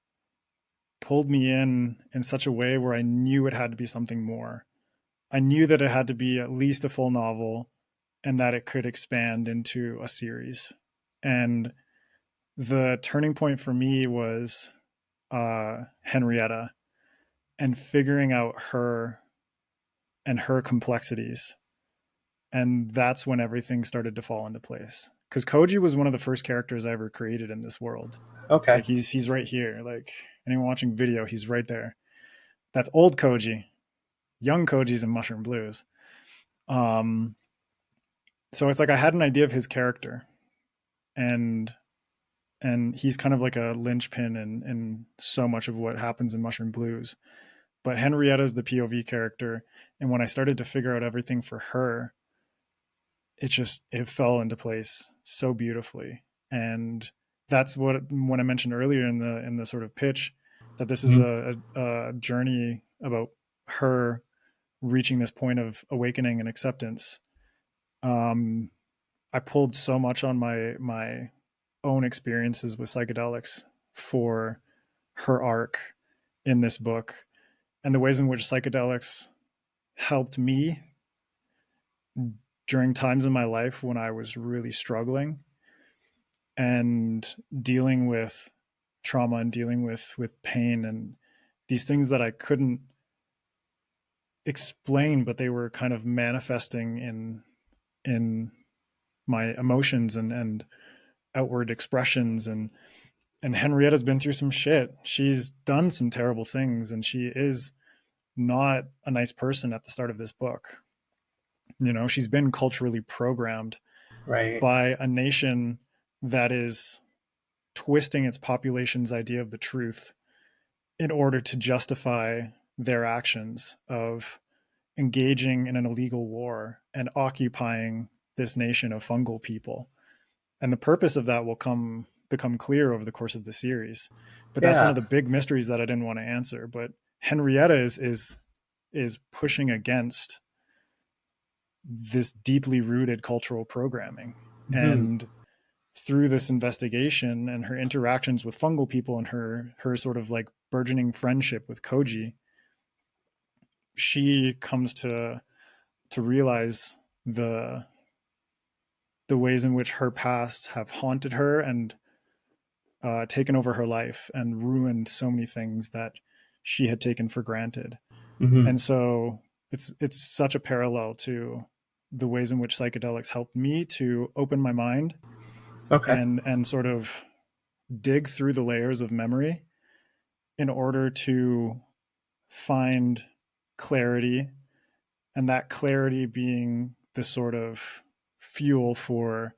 pulled me in such a way where I knew it had to be something more. I knew that it had to be at least a full novel and that it could expand into a series. And the turning point for me was Henrietta and figuring out her and her complexities. And that's when everything started to fall into place. Because Koji was one of the first characters I ever created in this world. It's Okay. like he's right here. Like anyone watching video, he's right there. That's old Koji. Young Koji's in Mushroom Blues. Um, so it's like I had an idea of his character, and he's kind of like a linchpin in so much of what happens in Mushroom Blues. But Henrietta's the POV character, and when I started to figure out everything for her, it fell into place so beautifully. And that's what when I mentioned earlier in the sort of pitch that this is Hmm. a journey about her reaching this point of awakening and acceptance. Um, I pulled so much on my own experiences with psychedelics for her arc in this book and the ways in which psychedelics helped me during times in my life when I was really struggling and dealing with trauma and dealing with pain and these things that I couldn't explain, but they were kind of manifesting in my emotions and outward expressions. And Henrietta's been through some shit. She's done some terrible things, and she is not a nice person at the start of this book. You know, she's been culturally programmed Right. by a nation that is twisting its population's idea of the truth in order to justify their actions of engaging in an illegal war and occupying this nation of fungal people. And the purpose of that will become clear over the course of the series. But that's one of Yeah. the big mysteries that I didn't want to answer. But Henrietta is pushing against this deeply rooted cultural programming. Hmm. And through this investigation and her interactions with fungal people and her sort of like burgeoning friendship with Koji, she comes to realize the ways in which her past have haunted her and taken over her life and ruined so many things that she had taken for granted. Hmm. And so it's such a parallel to the ways in which psychedelics helped me to open my mind Okay. and sort of dig through the layers of memory in order to find clarity, and that clarity being the sort of fuel for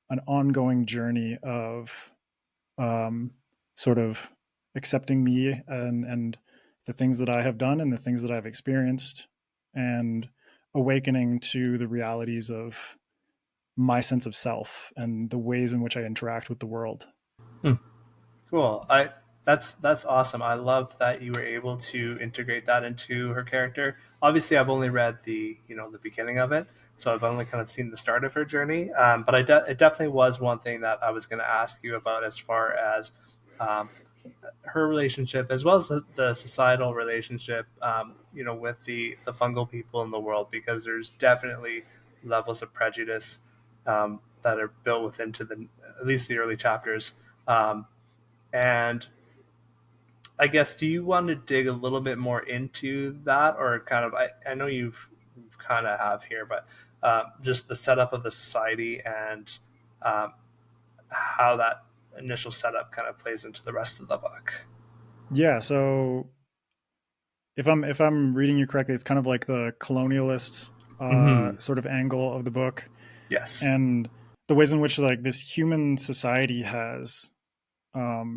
an ongoing journey of um, sort of accepting me and the things that I have done and the things that I've experienced, and awakening to the realities of my sense of self and the ways in which I interact with the world. Hmm. Cool. That's awesome. I love that you were able to integrate that into her character. Obviously, I've only read the beginning of it, so I've only kind of seen the start of her journey. But it definitely was one thing that I was going to ask you about as far as um, her relationship, as well as the societal relationship, with the fungal people in the world, because there's definitely levels of prejudice that are built within to the at least the early chapters. Um, and I guess, do you want to dig a little bit more into that, or kind of? I know you've kind of have here, but just the setup of the society and um, how that initial setup kind of plays into the rest of the book. Yeah, so if I'm reading you correctly, it's kind of like the colonialist Hmm. sort of angle of the book, Yes. and the ways in which like this human society has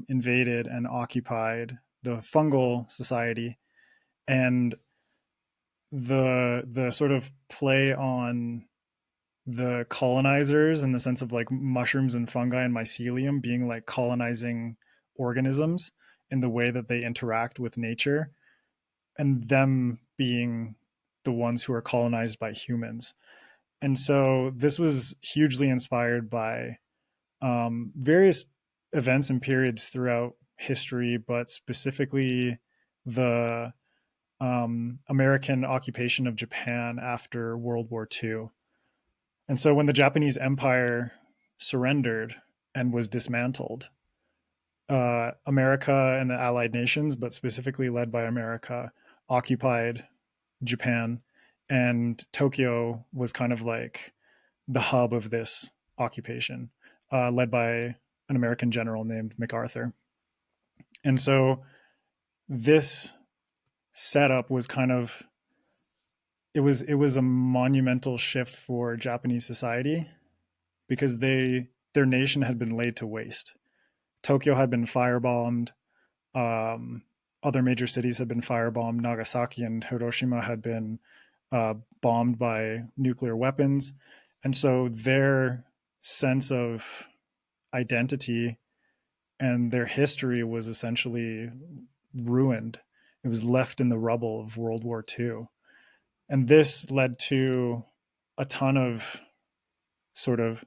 invaded and occupied the fungal society, and the sort of play on the colonizers in the sense of like mushrooms and fungi and mycelium being like colonizing organisms in the way that they interact with nature, and them being the ones who are colonized by humans. And so this was hugely inspired by various events and periods throughout history, but specifically the American occupation of Japan after World War II. And so when the Japanese Empire surrendered and was dismantled, America and the Allied nations, but specifically led by America, occupied Japan. And Tokyo was kind of like the hub of this occupation, led by an American general named MacArthur. And so this setup was kind of, it was a monumental shift for Japanese society because their nation had been laid to waste. Tokyo had been firebombed. Um, Other major cities had been firebombed. Nagasaki and Hiroshima had been bombed by nuclear weapons. And so their sense of identity and their history was essentially ruined. It was left in the rubble of World War II. And this led to a ton of sort of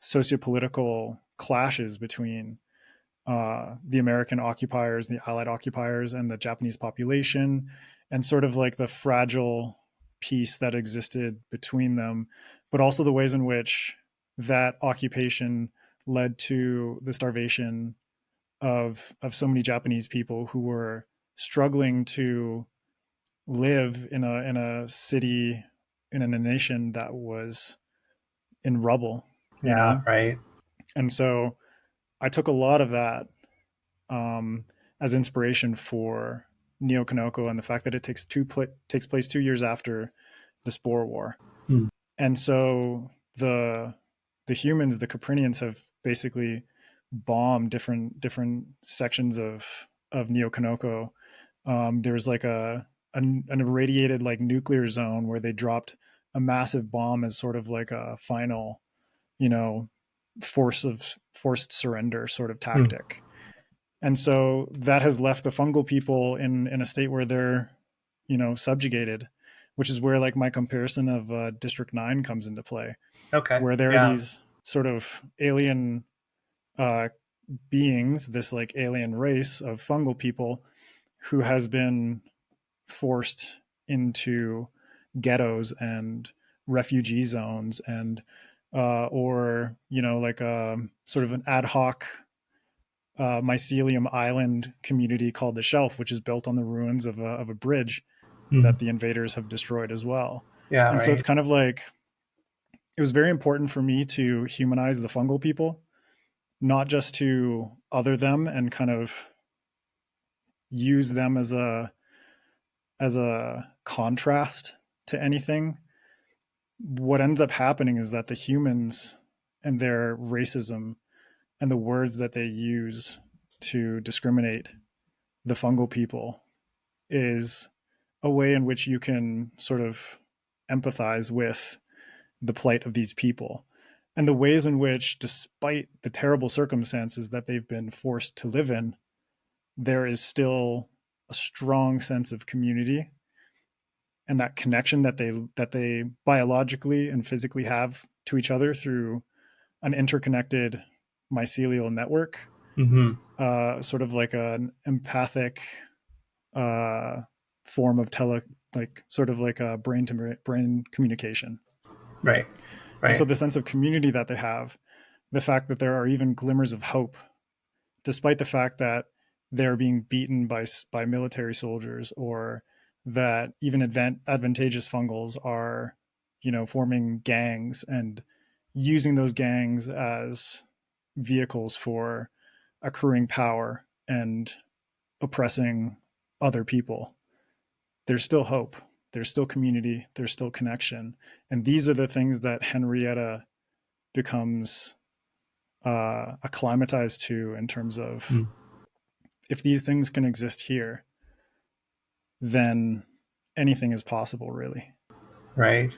sociopolitical clashes between the American occupiers, the Allied occupiers, and the Japanese population, and sort of like the fragile peace that existed between them, but also the ways in which that occupation led to the starvation of so many Japanese people who were struggling to live in a city, in a nation that was in rubble, you Yeah, know. right. And so I took a lot of that um, as inspiration for Neo Kanoko, and the fact that it takes place 2 years after the Spore War. Hmm. And so the humans, the Caprinians, have basically bombed different sections of Neo Kanoko. There's like an irradiated like nuclear zone where they dropped a massive bomb as sort of like a final, you know, forced surrender sort of Hmm. tactic. And so that has left the fungal people in a state where they're, you know, subjugated, which is where like my comparison of District 9 comes into play, Okay. where there are Yeah. these sort of alien uh, beings, this like alien race of fungal people who has been forced into ghettos and refugee zones, and or you know, like a sort of an ad hoc mycelium island community called the Shelf, which is built on the ruins of a bridge Hmm. that the invaders have destroyed as well. Yeah, And so it's right. kind of like, it was very important for me to humanize the fungal people, not just to other them and kind of use them as a contrast to anything. What ends up happening is that the humans and their racism and the words that they use to discriminate the fungal people is a way in which you can sort of empathize with the plight of these people and the ways in which, despite the terrible circumstances that they've been forced to live in, there is still a strong sense of community and that connection that they biologically and physically have to each other through an interconnected mycelial network, Hmm. sort of like an empathic uh, form of like sort of like a brain to brain communication. Right. And so Right. the sense of community that they have, the fact that there are even glimmers of hope, despite the fact that they're being beaten by military soldiers, or that even advantageous fungals are, you know, forming gangs and using those gangs as vehicles for accruing power and oppressing other people. There's still hope. There's still community. There's still connection. And these are the things that Henrietta becomes acclimatized to in terms of Hmm. if these things can exist here, then anything is possible, really. Right.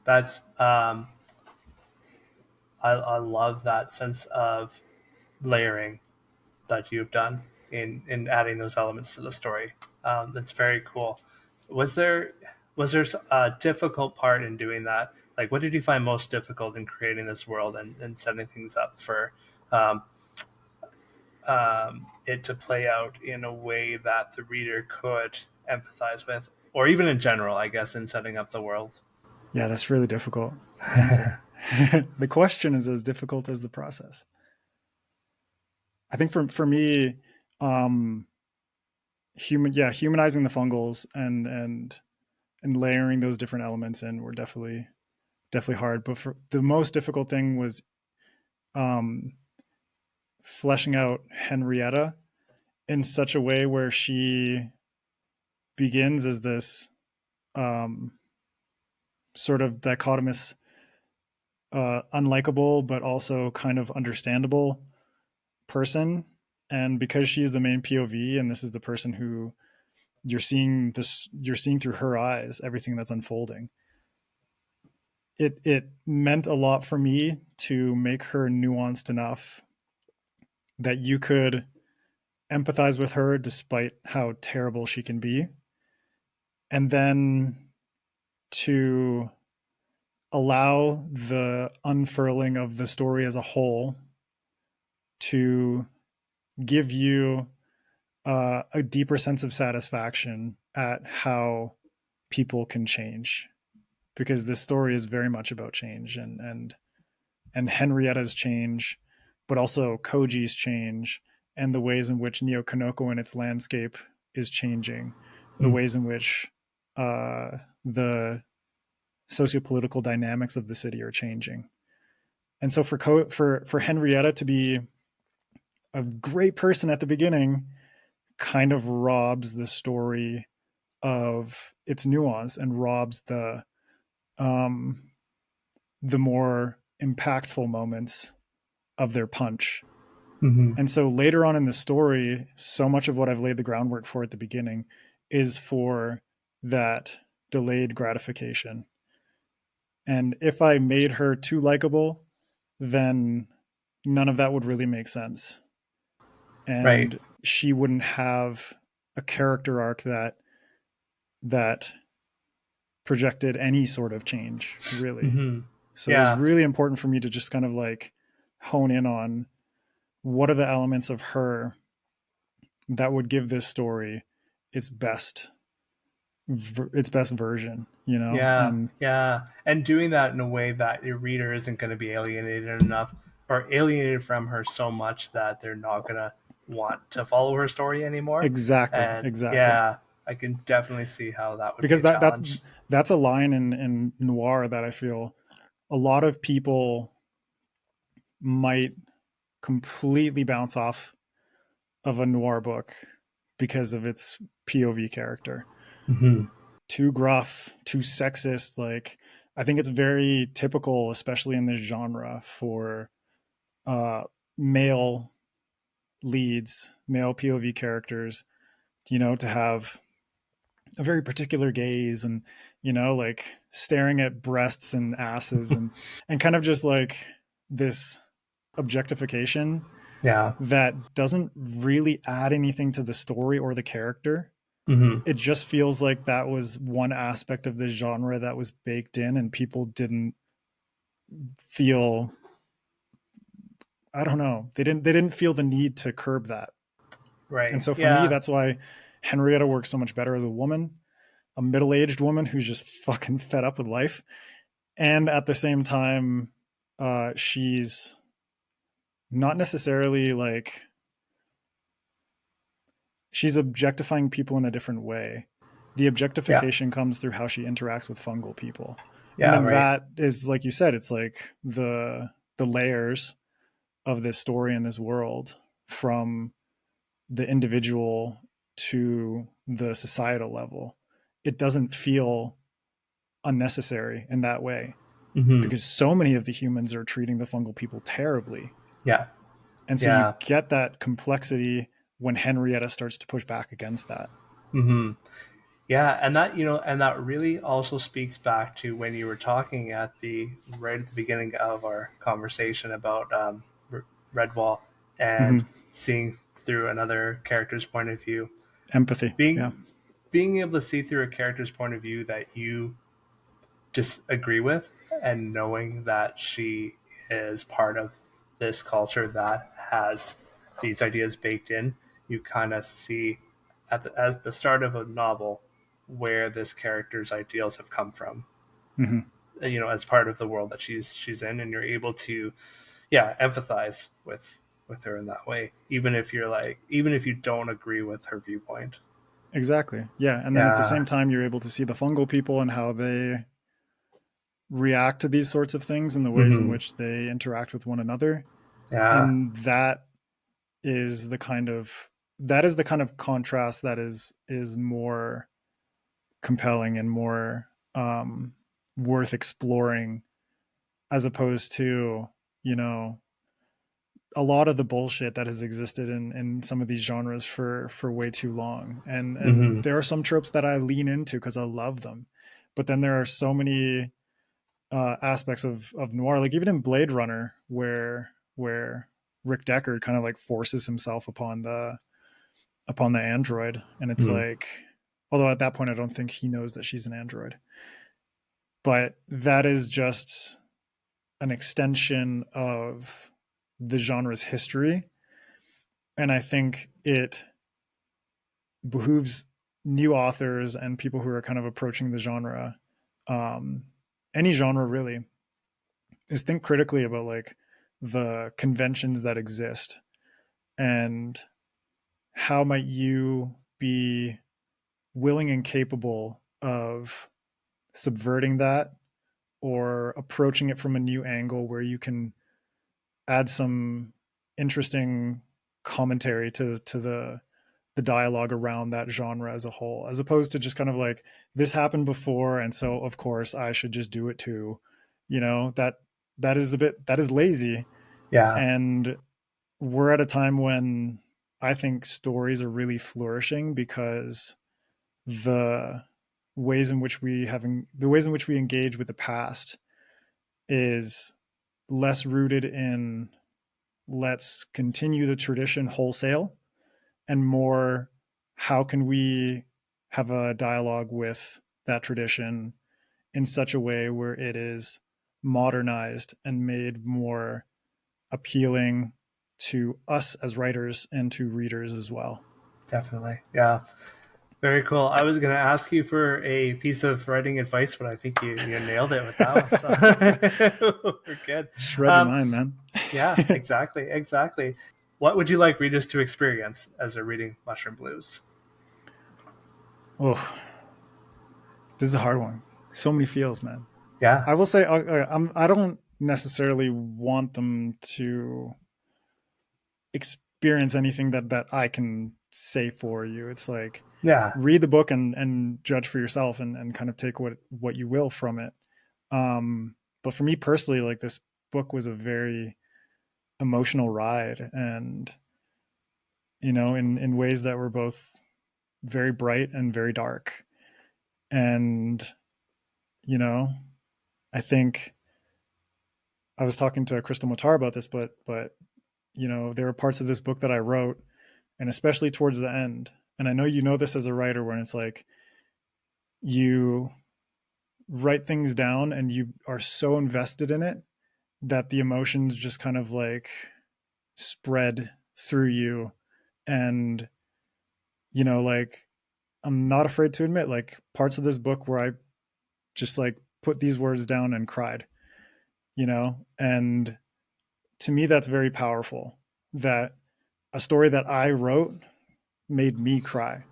That's I love that sense of layering that you've done in adding those elements to the story. That's very cool. Was there was there a difficult part in doing that? Like, what did you find most difficult in creating this world and setting things up for um, it to play out in a way that the reader could empathize with, or even in general, I guess, in setting up the world? Yeah, that's really difficult to answer. The question is as difficult as the process. I think for me, um, humanizing the fungals and layering those different elements in were definitely hard. But for the most difficult thing was um, fleshing out Henrietta in such a way where she begins as this um, sort of dichotomous, unlikable but also kind of understandable person. And because she's the main POV, and this is the person who you're seeing through her eyes everything that's unfolding. It meant a lot for me to make her nuanced enough that you could empathize with her despite how terrible she can be, and then to allow the unfurling of the story as a whole to give you a deeper sense of satisfaction at how people can change, because this story is very much about change, and Henrietta's change, but also Koji's change, and the ways in which Neo Kanoko and its landscape is changing, the ways in which the sociopolitical dynamics of the city are changing. And so for Henrietta to be a great person at the beginning kind of robs the story of its nuance and robs um, the more impactful moments of their punch. Mm-hmm. And so later on in the story, so much of what I've laid the groundwork for at the beginning is for that delayed gratification. And if I made her too likable, then none of that would really make sense. Right. And she wouldn't have a character arc that projected any sort of change, really. Mm-hmm. So it was Yeah. really important for me to just kind of like hone in on what are the elements of her that would give this story its best its best version, you know? Yeah, And yeah, and doing that in a way that your reader isn't going to be alienated enough or alienated from her so much that they're not going to want to follow her story anymore. And exactly. yeah, I can definitely see how that would be Because a challenge. that's a line in noir that I feel a lot of people might completely bounce off of a noir book because of its POV character. Mm-hmm. Too gruff, too sexist. Like, I think it's very typical, especially in this genre, for uh, male leads, male POV characters, you know, to have a very particular gaze and, you know, like staring at breasts and asses and kind of just like this objectification Yeah. that doesn't really add anything to the story or the character. Mm-hmm. It just feels like that was one aspect of the genre that was baked in and people didn't feel, I don't know, they didn't feel the need to curb that. And Right. so for me, Yeah. that's why Henrietta works so much better as a woman, a middle-aged woman who's just fucking fed up with life. And at the same time, she's not necessarily like, she's objectifying people in a different way. The Yeah. objectification comes through how she interacts with fungal people. And Yeah. then Right. that is, like you said, it's like the layers of this story and this world, from the individual to the societal level. It doesn't feel unnecessary in that way, Mm-hmm. because so many of the humans are treating the fungal people terribly. Yeah. And so you Yeah. get that complexity when Henrietta starts to push back against that. Hmm. Yeah, and that, and that really also speaks back to when you were talking at the right at the beginning of our conversation about Redwall and Hmm. seeing through another character's point of view. Empathy. Yeah. Being able to see through a character's point of view that you disagree with, and knowing that she is part of this culture that has these ideas baked in, you kind of see as the start of a novel where this character's ideals have come from, Hmm. as part of the world that she's in, and you're able to, yeah, empathize with her in that way, even if you don't agree with her viewpoint. Exactly. Yeah. And then at the Yeah. same time, you're able to see the fungal people and how they react to these sorts of things and the ways in Hmm. which they interact with one another. Yeah. And is the kind of that is the kind of contrast that is more compelling and more worth exploring, as opposed to, you know, a lot of the bullshit that has existed in some of these genres for way too long. And Hmm. there are some tropes that I lean into because I love them, but then there are so many aspects of noir, like even in Blade Runner, where Rick Deckard kind of like forces himself upon the android, and it's Hmm. like, although at that point I don't think he knows that she's an android, but that is just an extension of the genre's history, and I think it behooves new authors and people who are kind of approaching the genre, um, any genre really, is think critically about like the conventions that exist, and how might you be willing and capable of subverting that or approaching it from a new angle where you can add some interesting commentary to the dialogue around that genre as a whole, as opposed to just kind of like, this happened before and so of course I should just do it too. You know, that is lazy. Yeah. And we're at a time when I think stories are really flourishing because the the ways in which we engage with the past is less rooted in let's continue the tradition wholesale, and more, how can we have a dialogue with that tradition in such a way where it is modernized and made more appealing to us as writers and to readers as well. Definitely. Yeah. Very cool. I was going to ask you for a piece of writing advice, but I think you nailed it with that one. So we're good. Just read your Um, mind, man. yeah, exactly. Exactly. What would you like readers to experience as they're reading Mushroom Blues? Oh, this is a hard one. So many feels, man. Yeah. I will say I don't necessarily want them to experience anything that I can say for you. It's like, Yeah. read the book and judge for yourself, and kind of take what you will from it. But for me personally, like, this book was a very emotional ride, and in ways that were both very bright and very dark. And you know, I think I was talking to Crystal Matar about this, but there are parts of this book that I wrote, and especially towards the end. And I know you know this as a writer, when it's like, you write things down and you are so invested in it that the emotions just kind of like spread through you. And like, I'm not afraid to admit, like, parts of this book where I just like put these words down and cried, and to me that's very powerful, that a story that I wrote made me cry,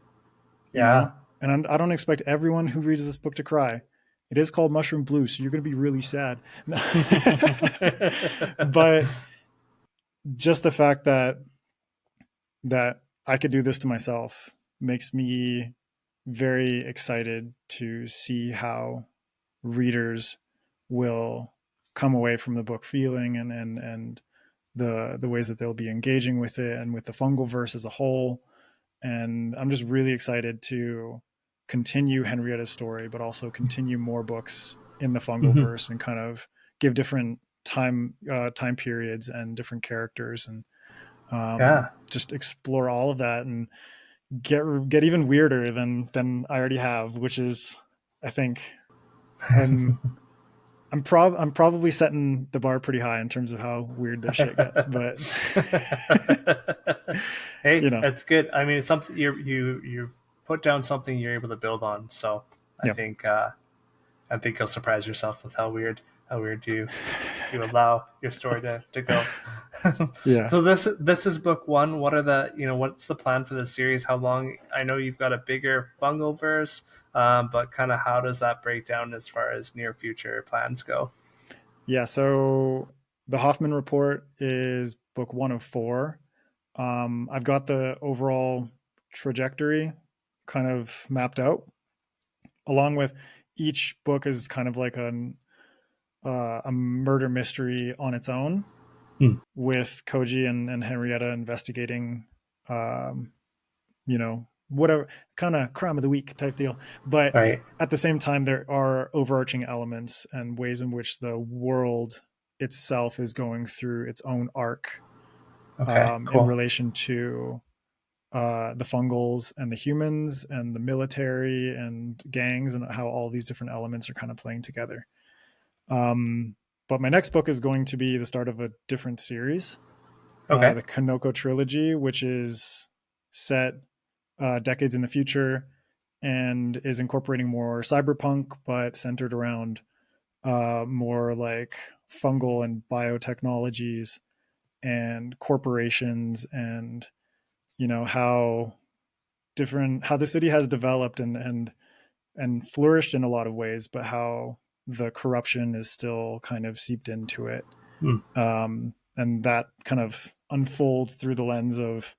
you Yeah. know? And I don't expect everyone who reads this book to cry. It is called Mushroom Blue, so you're going to be really sad. But just the fact that I could do this to myself makes me very excited to see how readers will come away from the book feeling, and the ways that they'll be engaging with it and with the fungal verse as a whole. And I'm just really excited to continue Henrietta's story, but also continue more books in the fungal Mm-hmm. verse and kind of give different time periods and different characters, and Yeah. just explore all of that and get even weirder than I already have, which is, I think, I'm I'm probably setting the bar pretty high in terms of how weird this shit gets, but Hey, you know, that's good. I mean, it's something you put down something you're able to build on. So I yeah, think I think you'll surprise yourself with how weird you allow your story to go. yeah. So this is book one. What are the what's the plan for the series? How long? I know you've got a bigger fungal verse, but kind of how does that break down as far as near future plans go? Yeah, so the Hoffman Report is book 1 of 4. I've got the overall trajectory kind of mapped out, along with each book is kind of like a murder mystery on its own, Hmm. with Koji and Henrietta investigating, whatever kind of crime of the week type deal. But Right. at the same time, there are overarching elements and ways in which the world itself is going through its own arc, Okay. in Cool. relation to the fungals and the humans and the military and gangs, and how all these different elements are kind of playing together. Um, but my next book is going to be the start of a different series, Okay. the Kanoko trilogy, which is set decades in the future and is incorporating more cyberpunk, but centered around more like fungal and biotechnologies and corporations, and how the city has developed and flourished in a lot of ways, but how the corruption is still kind of seeped into it. Hmm. And that kind of unfolds through the lens of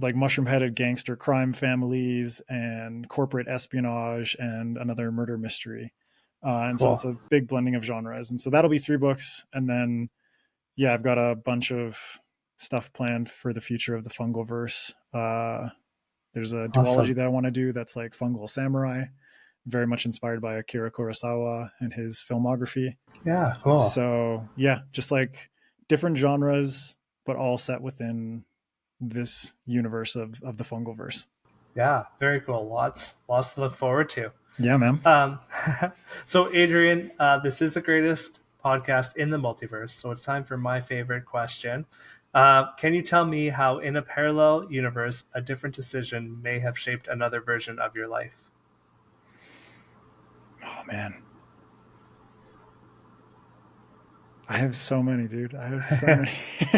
like mushroom headed gangster crime families and corporate espionage and another murder mystery. And so Cool. it's a big blending of genres. And so that'll be 3 books. And then, yeah, I've got a bunch of stuff planned for the future of the fungal verse. There's a duology Awesome. that I want to do that's like Fungal Samurai, very much inspired by Akira Kurosawa and his filmography. Yeah. Cool. So, yeah, just like different genres, but all set within this universe of the fungal verse. Yeah. Very cool. Lots to look forward to. Yeah, man. Um, so, Adrian, this is the greatest podcast in the multiverse. So, it's time for my favorite question. Can you tell me how, in a parallel universe, a different decision may have shaped another version of your life? Oh man, I have so many, dude. I have so many.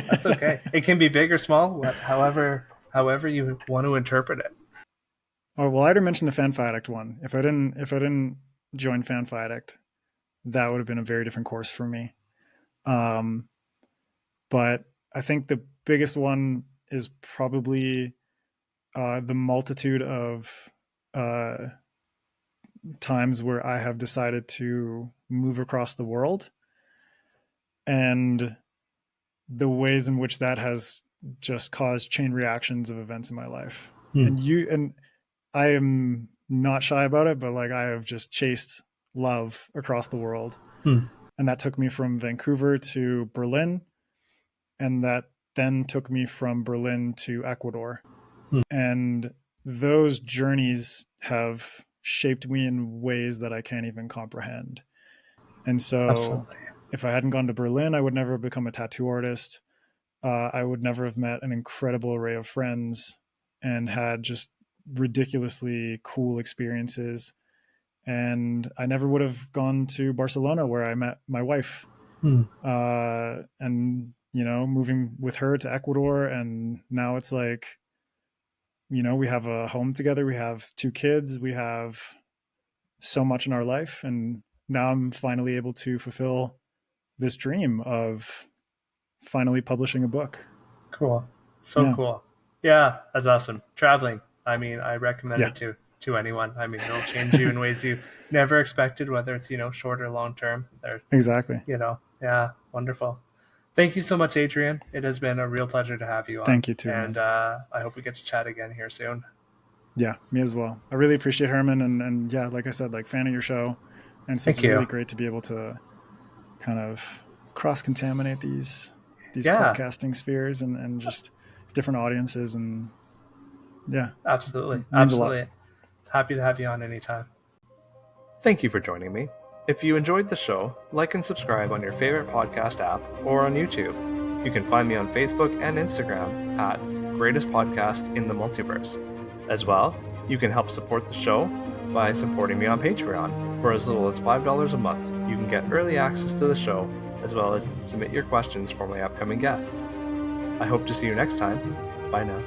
That's okay. It can be big or small, however you want to interpret it. Oh well, I already mentioned the Fanfi Addict one. If I didn't join Fanfi Addict, that would have been a very different course for me. Um, but I think the biggest one is probably the multitude of uh, times where I have decided to move across the world, and the ways in which that has just caused chain reactions of events in my life. Hmm. And I am not shy about it, but like I have just chased love across the world. Hmm. And that took me from Vancouver to Berlin, and that then took me from Berlin to Ecuador. Hmm. And those journeys have shaped me in ways that I can't even comprehend. And so Absolutely. if I hadn't gone to Berlin, I would never have become a tattoo artist. I would never have met an incredible array of friends and had just ridiculously cool experiences. And I never would have gone to Barcelona, where I met my wife. Hmm. And, moving with her to Ecuador. And now it's like, we have a home together. We have 2 kids. We have so much in our life. And now I'm finally able to fulfill this dream of finally publishing a book. Cool. So Yeah. cool. Yeah, that's awesome. Traveling. I mean, I recommend Yeah, it to anyone. I mean, it'll change you in ways you never expected, whether it's short or long term. They're exactly. Yeah, wonderful. Thank you so much, Adrian. It has been a real pleasure to have you on. Thank you too, And man. I hope we get to chat again here soon. Yeah, me as well. I really appreciate Herman, and yeah, like I said, like fan of your show, and so it's Thank you. really great to be able to kind of cross contaminate these Yeah, podcasting spheres and just different audiences, and yeah, absolutely. means a lot. Absolutely. Happy to have you on anytime. Thank you for joining me. If you enjoyed the show, like and subscribe on your favorite podcast app or on YouTube. You can find me on Facebook and Instagram at Greatest Podcast in the Multiverse. As well, you can help support the show by supporting me on Patreon. For as little as $5 a month, you can get early access to the show, as well as submit your questions for my upcoming guests. I hope to see you next time. Bye now.